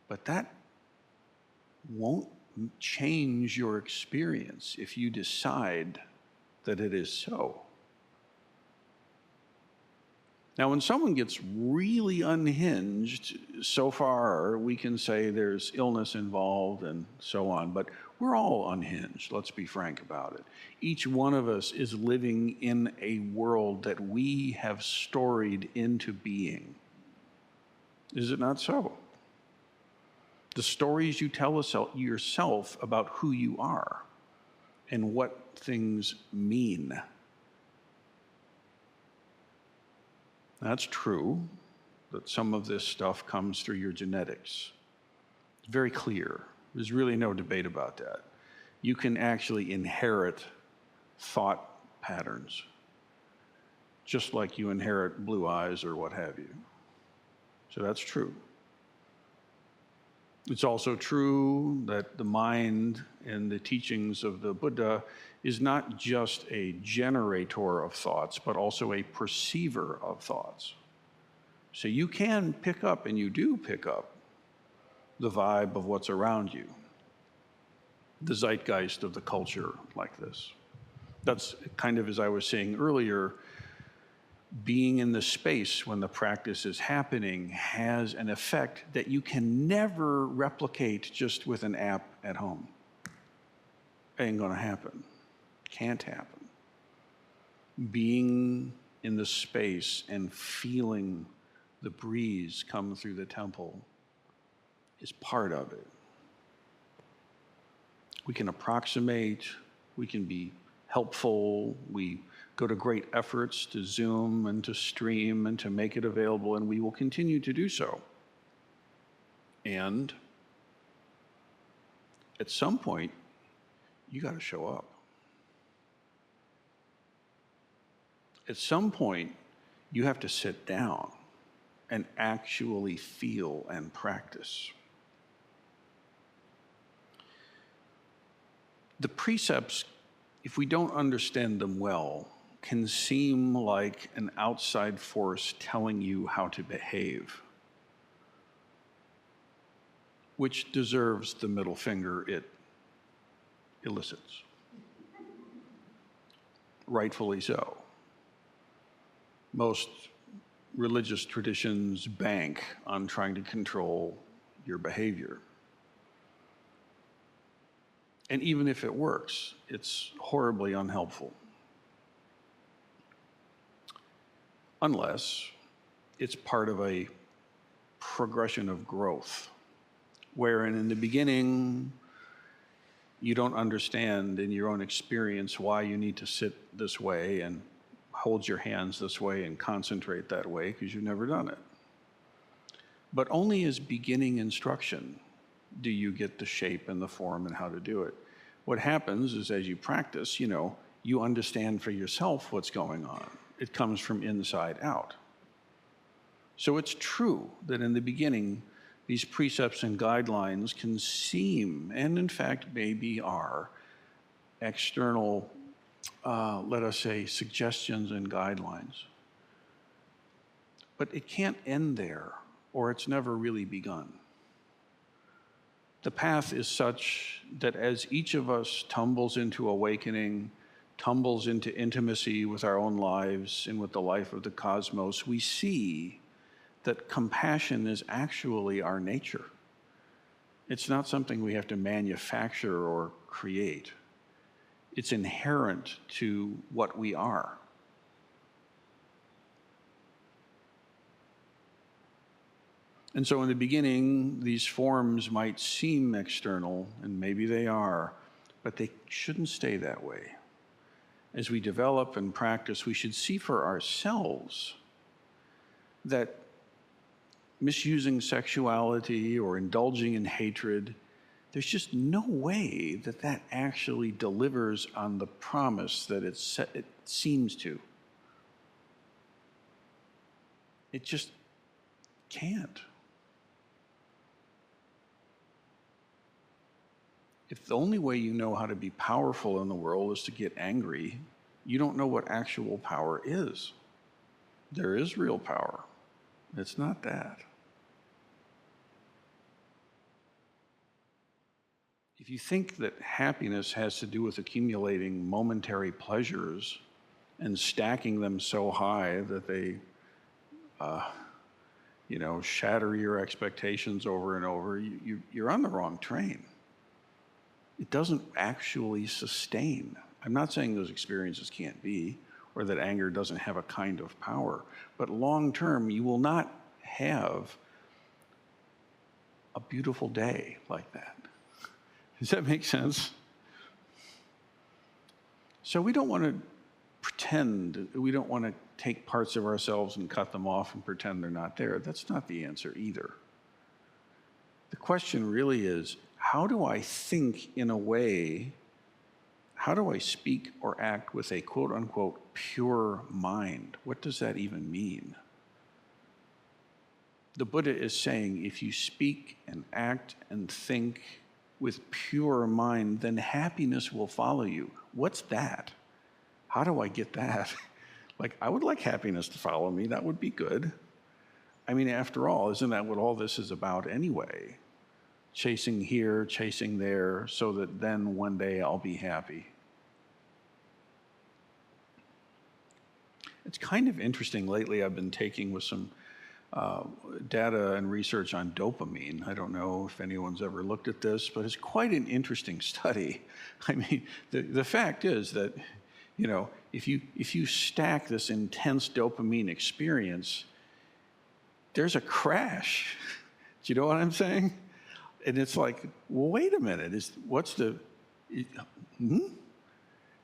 But that won't change your experience if you decide that it is so. Now, when someone gets really unhinged, so far we can say there's illness involved and so on, but we're all unhinged, let's be frank about it. Each one of us is living in a world that we have storied into being. Is it not so? The stories you tell yourself about who you are and what things mean. That's true, that some of this stuff comes through your genetics. It's very clear. There's really no debate about that. You can actually inherit thought patterns, just like you inherit blue eyes or what have you. So that's true. It's also true that the mind and the teachings of the Buddha is not just a generator of thoughts, but also a perceiver of thoughts. So you can pick up, and you do pick up, the vibe of what's around you, the zeitgeist of the culture like this. That's kind of, as I was saying earlier, being in the space when the practice is happening has an effect that you can never replicate just with an app at home. Ain't gonna happen. Can't happen. Being in the space and feeling the breeze come through the temple is part of it. We can approximate, we can be helpful, we go to great efforts to Zoom and to stream and to make it available, and we will continue to do so. And at some point, you got to show up. At some point, you have to sit down and actually feel and practice. The precepts, if we don't understand them well, can seem like an outside force telling you how to behave, which deserves the middle finger it elicits. Rightfully so. Most religious traditions bank on trying to control your behavior. And even if it works, it's horribly unhelpful. Unless it's part of a progression of growth, wherein in the beginning, you don't understand in your own experience why you need to sit this way and hold your hands this way and concentrate that way, because you've never done it. But only as beginning instruction do you get the shape and the form and how to do it. What happens is as you practice, you understand for yourself what's going on. It comes from inside out. So it's true that in the beginning, these precepts and guidelines can seem, and in fact maybe are, external, let us say, suggestions and guidelines. But it can't end there, or it's never really begun. The path is such that as each of us tumbles into awakening, tumbles into intimacy with our own lives and with the life of the cosmos, we see that compassion is actually our nature. It's not something we have to manufacture or create. It's inherent to what we are. And so in the beginning, these forms might seem external, and maybe they are, but they shouldn't stay that way. As we develop and practice, we should see for ourselves that misusing sexuality or indulging in hatred, there's just no way that that actually delivers on the promise that it seems to. It just can't. If the only way you know how to be powerful in the world is to get angry, you don't know what actual power is. There is real power. It's not that. If you think that happiness has to do with accumulating momentary pleasures and stacking them so high that they shatter your expectations over and over, you're on the wrong train. It doesn't actually sustain. I'm not saying those experiences can't be, or that anger doesn't have a kind of power, but long term, you will not have a beautiful day like that. Does that make sense? So we don't want to pretend, we don't want to take parts of ourselves and cut them off and pretend they're not there. That's not the answer either. The question really is, how do I think in a way, how do I speak or act with a quote unquote pure mind? What does that even mean? The Buddha is saying if you speak and act and think with pure mind, then happiness will follow you. What's that? How do I get that? Like, I would like happiness to follow me. That would be good. I mean, after all, isn't that what all this is about anyway? Chasing here, chasing there, so that then one day I'll be happy. It's kind of interesting lately. I've been taking with some data and research on dopamine. I don't know if anyone's ever looked at this, but it's quite an interesting study. I mean, the fact is that, if you stack this intense dopamine experience, there's a crash. Do you know what I'm saying? And it's like, well, wait a minute,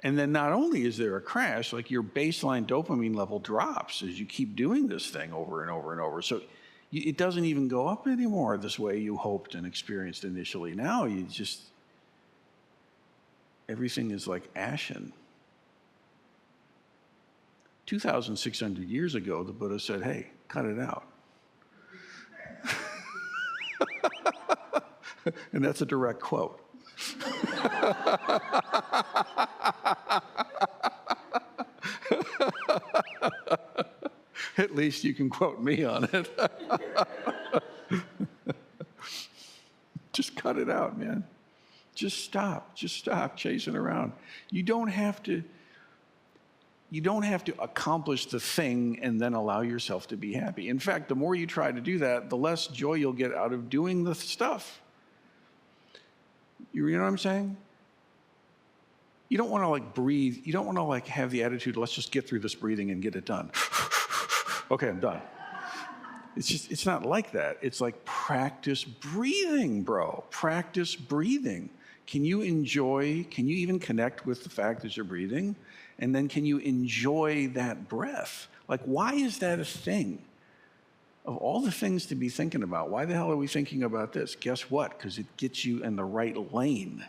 And then not only is there a crash, like your baseline dopamine level drops as you keep doing this thing over and over and over. So it doesn't even go up anymore this way you hoped and experienced initially. Now everything is like ashen. 2,600 years ago, the Buddha said, hey, cut it out. And that's a direct quote. At least you can quote me on it. Just cut it out, man. Just stop chasing around. You don't have to accomplish the thing and then allow yourself to be happy. In fact, the more you try to do that, the less joy you'll get out of doing the stuff. You know what I'm saying? You don't want to breathe. You don't want to have the attitude, let's just get through this breathing and get it done. Okay, I'm done. It's not like that. It's like practice breathing, bro. Practice breathing. Can you even connect with the fact that you're breathing? And then can you enjoy that breath? Why is that a thing? Of all the things to be thinking about, why the hell are we thinking about this? Guess what? Because it gets you in the right lane.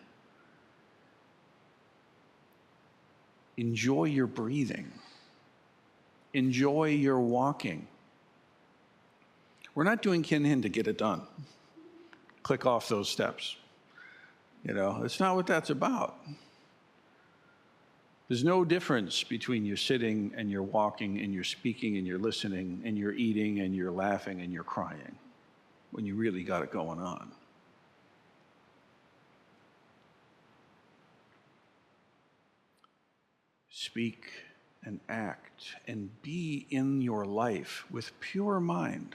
Enjoy your breathing. Enjoy your walking. We're not doing Kinhin to get it done. Click off those steps. It's not what that's about. There's no difference between your sitting and your walking and your speaking and your listening and your eating and your laughing and your crying when you really got it going on. Speak and act and be in your life with pure mind.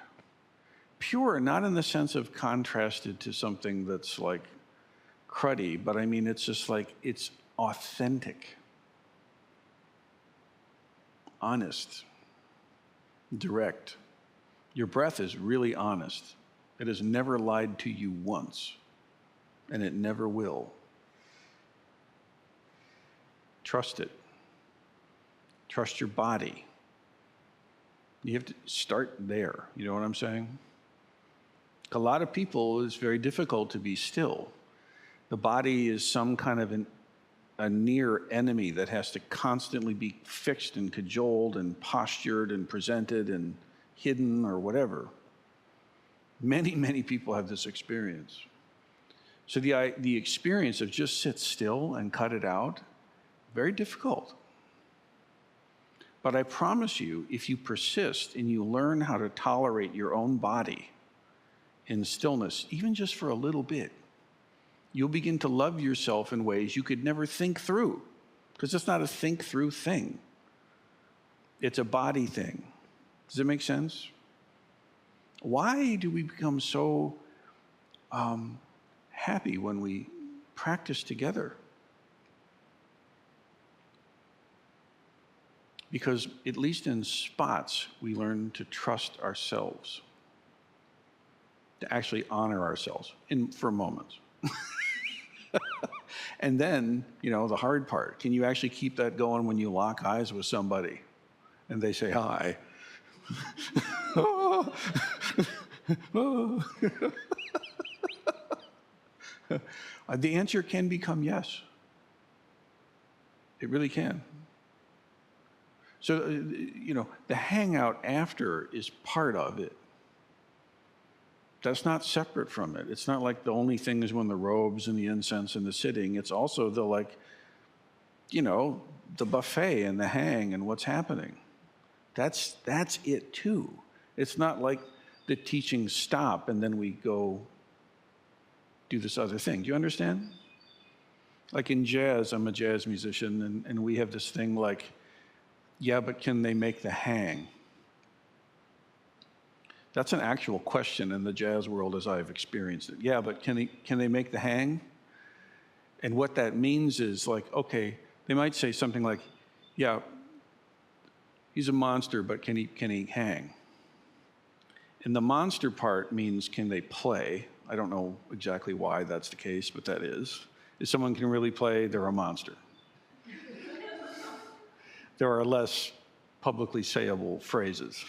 Pure, not in the sense of contrasted to something that's cruddy, but I mean, it's just it's authentic. Honest, direct. Your breath is really honest. It has never lied to you once, and it never will. Trust it. Trust your body. You have to start there. You know what I'm saying? A lot of people, it's very difficult to be still. The body is some kind of a near enemy that has to constantly be fixed and cajoled and postured and presented and hidden or whatever. Many, many people have this experience. So the experience of just sit still and cut it out, very difficult. But I promise you, if you persist and you learn how to tolerate your own body in stillness, even just for a little bit, you'll begin to love yourself in ways you could never think through, because it's not a think through thing. It's a body thing. Does it make sense? Why do we become so happy when we practice together? Because at least in spots, we learn to trust ourselves, to actually honor ourselves for moments. And then, the hard part, can you actually keep that going when you lock eyes with somebody and they say hi? The answer can become yes. It really can. So, the hangout after is part of it. That's not separate from it. It's not like the only thing is when the robes and the incense and the sitting. It's also the the buffet and the hang and what's happening. That's it too. It's not like the teachings stop and then we go do this other thing. Do you understand? Like in jazz, I'm a jazz musician, and we have this thing like, yeah, but can they make the hang? That's an actual question in the jazz world as I've experienced it. Yeah, but can they make the hang? And what that means is like, okay, they might say something like, yeah, he's a monster, but can he hang? And the monster part means can they play? I don't know exactly why that's the case, but that is. If someone can really play, they're a monster. There are less publicly sayable phrases.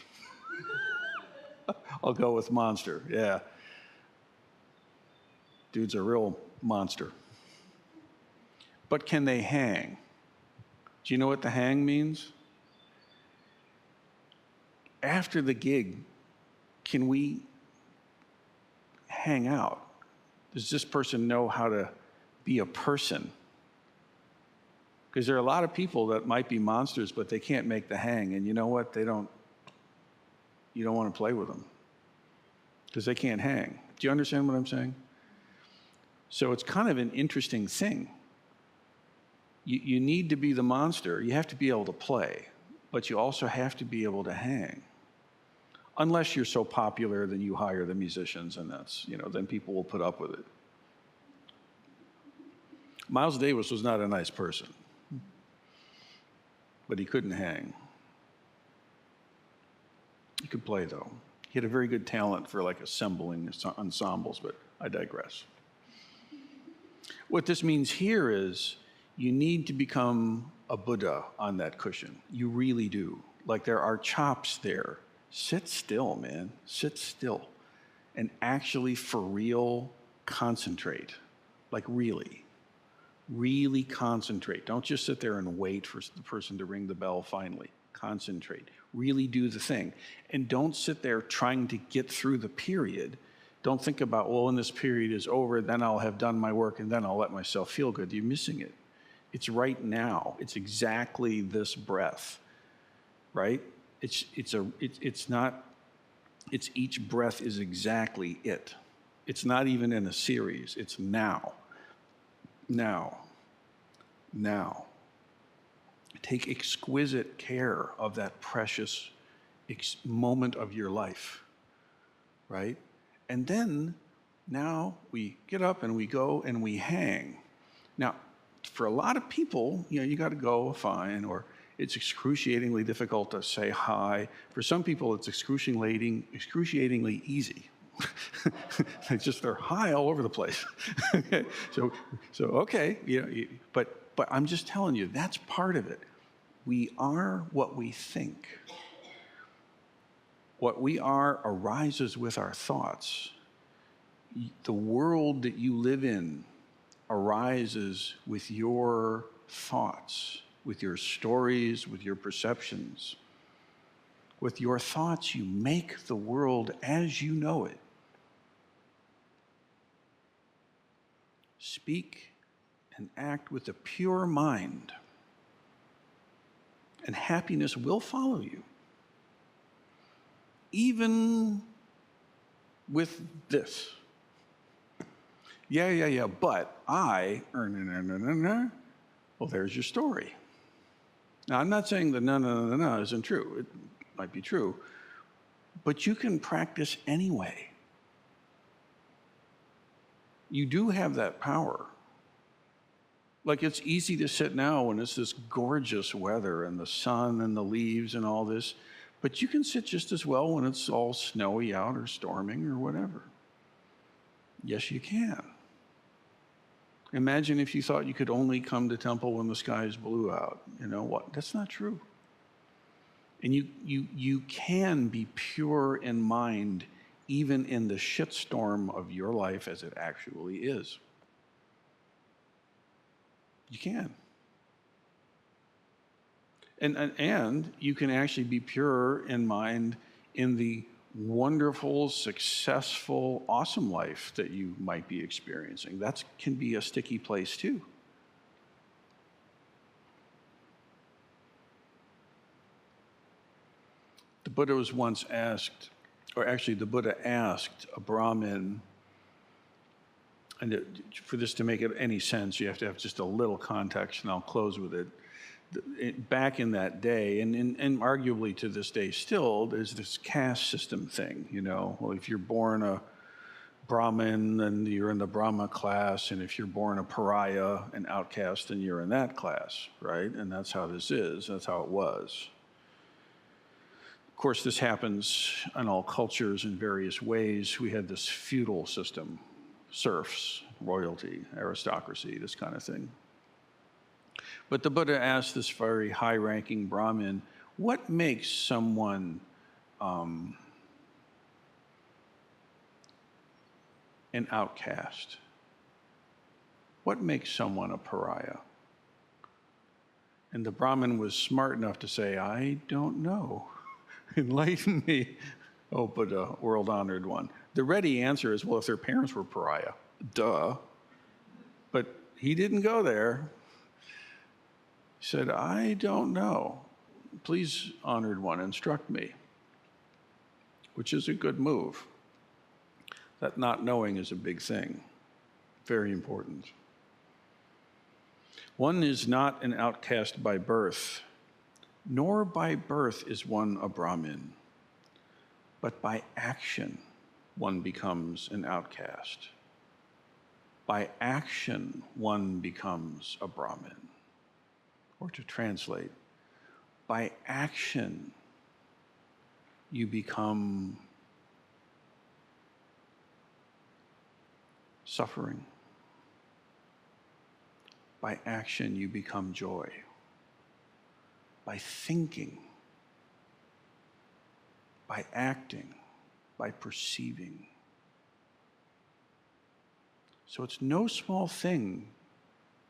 I'll go with monster, yeah. Dude's a real monster. But can they hang? Do you know what the hang means? After the gig, can we hang out? Does this person know how to be a person? Because there are a lot of people that might be monsters, but they can't make the hang. And you know what? You don't want to play with them because they can't hang. Do you understand what I'm saying? So it's kind of an interesting thing. You need to be the monster. You have to be able to play, but you also have to be able to hang. Unless you're so popular, then you hire the musicians, and that's, then people will put up with it. Miles Davis was not a nice person, but he couldn't hang. He could play, though. He had a very good talent for assembling ensembles, but I digress. What this means here is you need to become a Buddha on that cushion. You really do. Like there are chops there. Sit still, man. Sit still. And actually, for real, concentrate. Like really. Really concentrate. Don't just sit there and wait for the person to ring the bell finally. Concentrate. Really do the thing. And don't sit there trying to get through the period. Don't think about, well, when this period is over, then I'll have done my work and then I'll let myself feel good. You're missing it. It's right now. It's exactly this breath, right? It's each breath is exactly it. It's not even in a series. It's now. Now. Now. Take exquisite care of that precious moment of your life, right? And then, now we get up and we go and we hang. Now, for a lot of people, you got to go, fine, or it's excruciatingly difficult to say hi. For some people, it's excruciatingly easy. They're high all over the place. So okay, but I'm just telling you, that's part of it. We are what we think. What we are arises with our thoughts. The world that you live in arises with your thoughts, with your stories, with your perceptions. With your thoughts, you make the world as you know it. Speak and act with a pure mind, and happiness will follow you. Even with this. Yeah, but well, there's your story. Now, I'm not saying that no isn't true. It might be true. but you can practice anyway. You do have that power. Like, it's easy to sit now when it's this gorgeous weather and the sun and the leaves and all this, but you can sit just as well when it's all snowy out or storming or whatever. Yes, you can. Imagine if you thought you could only come to temple when the skies blew out. You know what? That's not true. And you can be pure in mind even in the shitstorm of your life as it actually is. You can. And you can actually be pure in mind in the wonderful, successful, awesome life that you might be experiencing. That can be a sticky place too. The Buddha was once asked, or actually the Buddha asked a Brahmin, and for this to make it any sense, you have to have just a little context, and I'll close with it. Back in that day, and arguably to this day still, there's this caste system thing, you know. Well, if you're born a Brahmin, then you're in the Brahma class, and if you're born a pariah, an outcast, then you're in that class, right? And that's how this is, that's how it was. Of course, this happens in all cultures in various ways. We had this feudal system, serfs, royalty, aristocracy, this kind of thing. But the Buddha asked this very high-ranking Brahmin, what makes someone an outcast? What makes someone a pariah? And the Brahmin was smart enough to say, I don't know. Enlighten me, oh Buddha, world-honored one. The ready answer is, well, if their parents were pariah, duh. But he didn't go there. He said, I don't know. Please, honored one, instruct me, which is a good move. That not knowing is a big thing, very important. One is not an outcast by birth, nor by birth is one a Brahmin, but by action one becomes an outcast. By action one becomes a Brahmin. Or to translate, by action you become suffering. By action you become joy. By thinking, by acting, by perceiving. So it's no small thing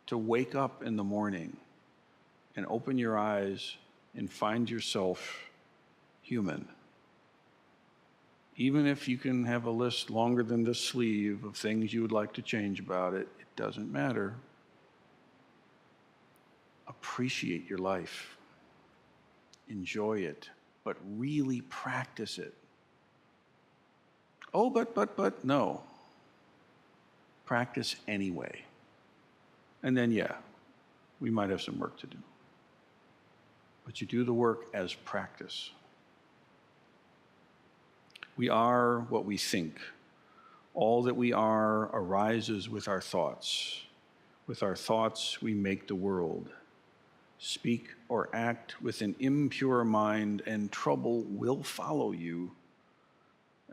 to wake up in the morning and open your eyes and find yourself human. Even if you can have a list longer than this sleeve of things you would like to change about it, it doesn't matter. Appreciate your life. Enjoy it, but really practice it. Oh, but, no. Practice anyway. And then, yeah, we might have some work to do. But you do the work as practice. We are what we think. All that we are arises with our thoughts. With our thoughts, we make the world. Speak or act with an impure mind, and trouble will follow you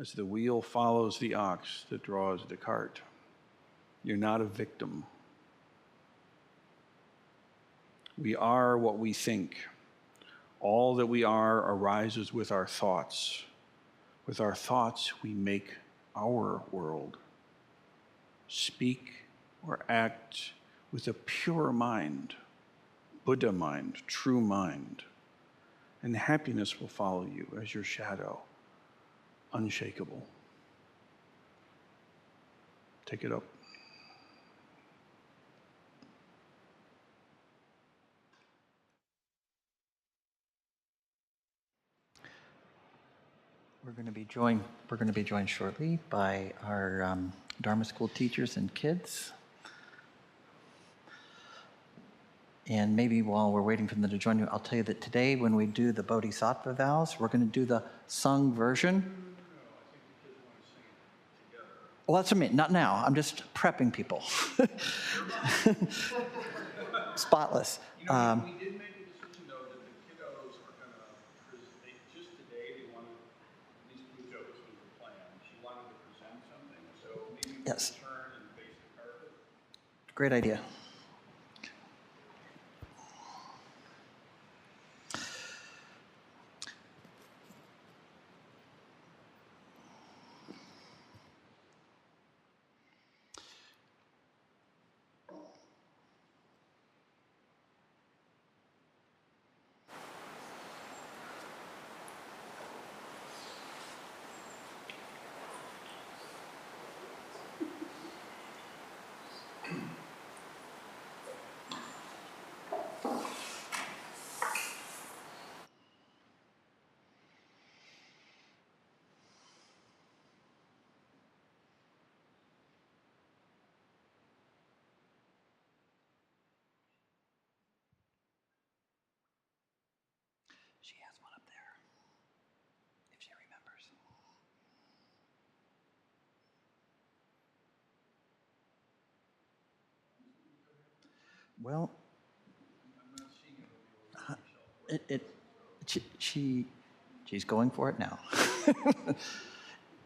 as the wheel follows the ox that draws the cart. You're not a victim. We are what we think. All that we are arises with our thoughts. With our thoughts, we make our world. Speak or act with a pure mind, Buddha mind, true mind, and happiness will follow you as your shadow, unshakable. Take it up. We're going to be joined shortly by our Dharma school teachers and kids. And maybe while we're waiting for them to join you, I'll tell you that today when we do the Bodhisattva vows, we're going to do the sung version. Well, that's what I mean. Not now. I'm just prepping people. Spotless. We did make a decision, though, that the kiddos are going to, just today, they wanted, at least Blue Joe, this was the plan. She wanted to present something, so maybe we Yes. can turn and face the carpet. Great idea. She has one up there, if she remembers. Well, she's going for it now.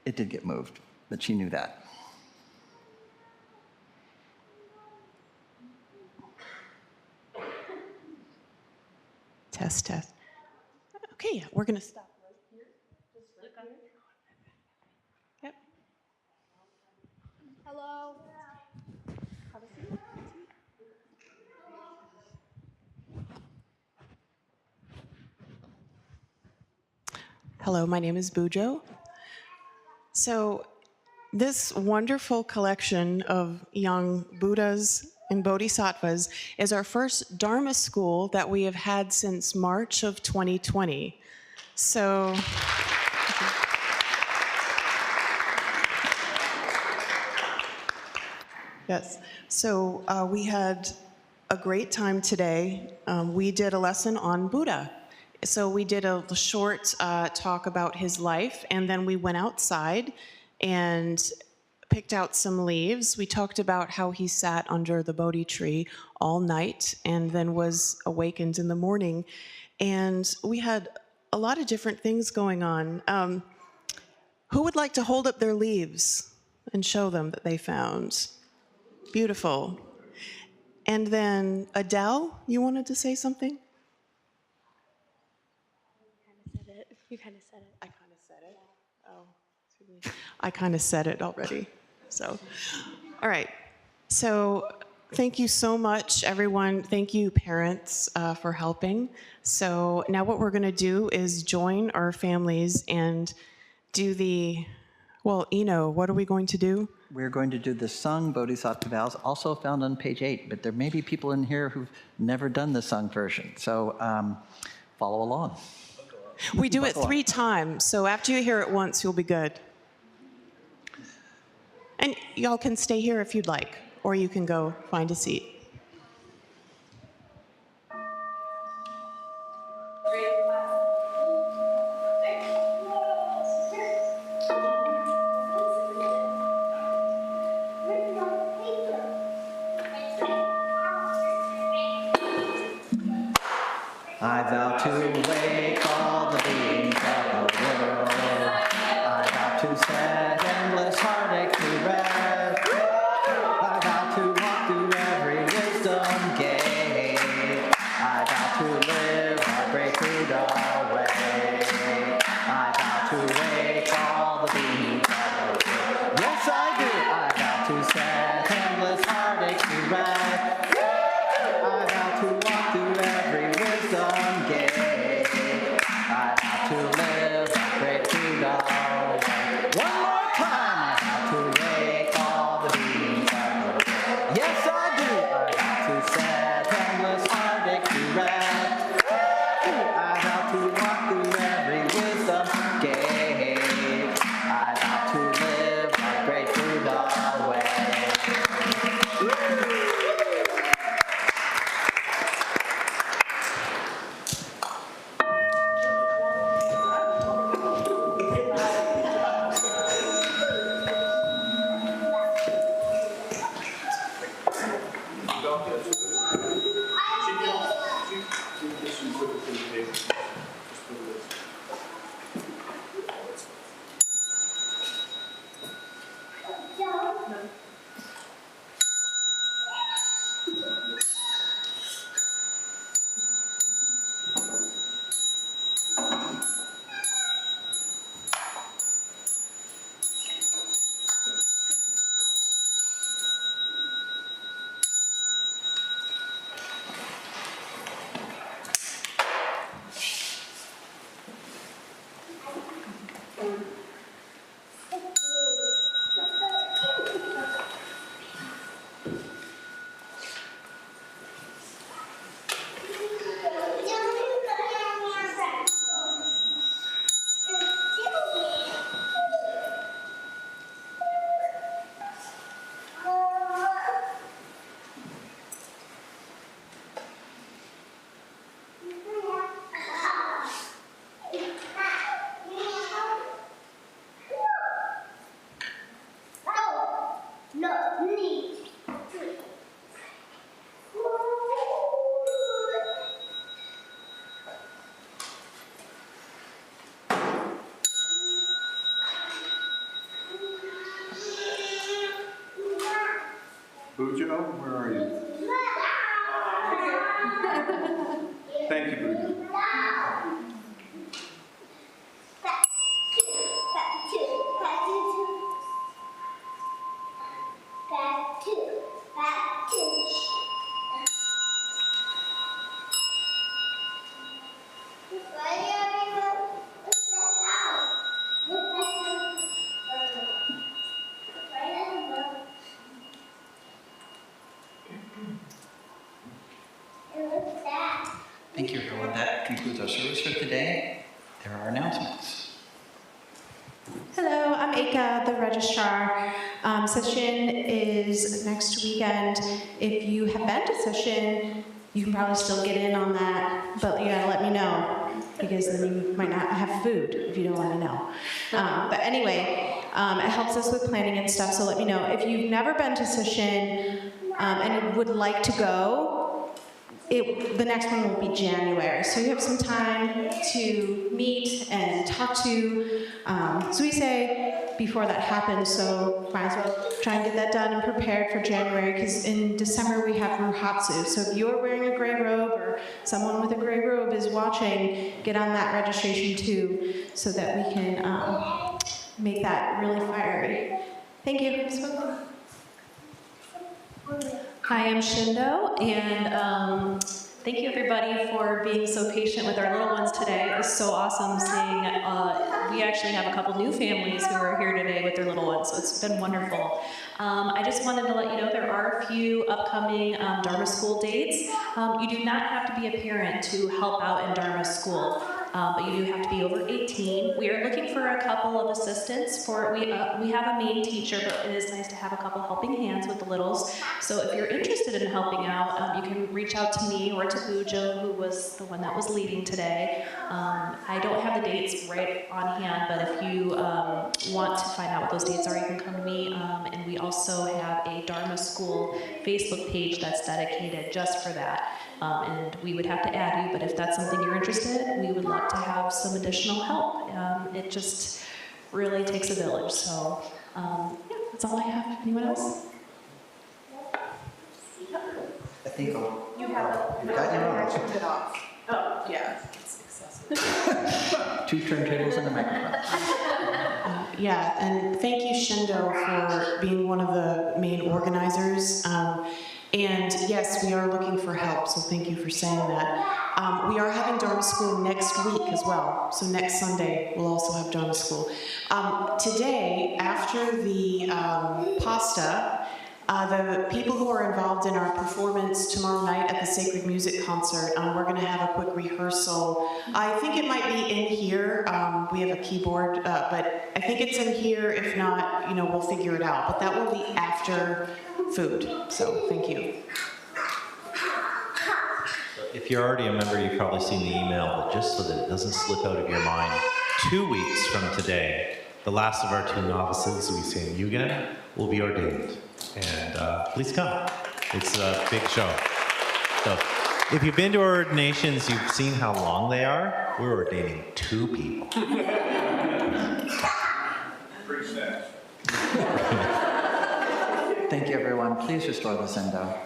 It did get moved, but she knew that. Test, test. Okay, we're going to stop right here. Just right here. Yep. Hello. Have a seat. Hello, my name is Bujo. So this wonderful collection of young Buddhas and Bodhisattvas is our first Dharma school that we have had since March of 2020. So yes, so we had a great time today. We did a lesson on Buddha. So we did a short talk about his life, and then we went outside and picked out some leaves. We talked about how he sat under the Bodhi tree all night and then was awakened in the morning. And we had a lot of different things going on. Who would like to hold up their leaves and show them that they found? Beautiful. And then Adele, you wanted to say something? You kind of said it. I kind of said it. Oh, excuse me. I kind of said it already. So, all right. So, thank you so much, everyone. Thank you, parents, for helping. So now what we're going to do is join our families and do the, well, Eno, what are we going to do? We're going to do the sung Bodhisattva vows, also found on page 8, but there may be people in here who've never done the sung version. So follow along. We do it 3 times, so after you hear it once, you'll be good. And y'all can stay here if you'd like, or you can go find a seat. I vow to awake all the beings of the world. I vow to set endless heartache to rest. I vow to walk through every wisdom gate. I vow to live our breakthrough way. I vow to wake all the beings of the world. Yes, I do. I vow to set endless heartache to rest. I vow to walk through every wisdom gate. I vow to live a great freedom. One more time. I vow to wake all the beings of the world. Yes, I do. I vow to set endless heartache to rest. I vow to walk through every wisdom gate. I vow to live a great freedom way. Thank you, everyone. That concludes our service for today. There are announcements. Hello, I'm Eka, the registrar. Session is next weekend. If you have been to session, you can probably still get in on that, but you gotta let me know, because then you might not have food if you don't let me know. But anyway, it helps us with planning and stuff, so let me know. If you've never been to session and would like to go, the next one will be January, so you have some time to meet and talk to Suise before that happens, so might as well try and get that done and prepared for January, because in December we have Ruhatsu, so if you're wearing a gray robe or someone with a gray robe is watching, get on that registration too, so that we can make that really fiery. Thank you. Hi, I'm Shindo, and thank you everybody for being so patient with our little ones today. It was so awesome seeing, we actually have a couple new families who are here today with their little ones, so it's been wonderful. I just wanted to let you know there are a few upcoming Dharma School dates. You do not have to be a parent to help out in Dharma School. But you do have to be over 18. We are looking for a couple of assistants for, we have a main teacher, but it is nice to have a couple helping hands with the littles. So if you're interested in helping out, you can reach out to me or to Bujo, who was the one that was leading today. I don't have the dates right on hand, but if you want to find out what those dates are, you can come to me. And we also have a Dharma School Facebook page that's dedicated just for that. And we would have to add you, but if that's something you're interested in, we would love to have some additional help. It just really takes a village. So yeah, that's all I have. Anyone else? I think You have you've got your own. turned it off. Oh, yeah. It's excessive. 2 turntables and a microphone. Yeah, and thank you, Shindo, for being one of the main organizers. And yes, we are looking for help, so thank you for saying that. We are having Dharma School next week as well, so next Sunday we'll also have Dharma School. Today, after the pasta, the people who are involved in our performance tomorrow night at the Sacred Music Concert, we're going to have a quick rehearsal. I think it might be in here. We have a keyboard, but I think it's in here. If not, we'll figure it out. But that will be after food. So thank you. If you're already a member, you've probably seen the email, but just so that it doesn't slip out of your mind, 2 weeks from today, the last of our 2 novices, Suise Yugen, will be ordained. And please come. It's a big show. So if you've been to our ordinations, you've seen how long they are. We're ordaining 2 people. Thank you, everyone. Please restore the sendo.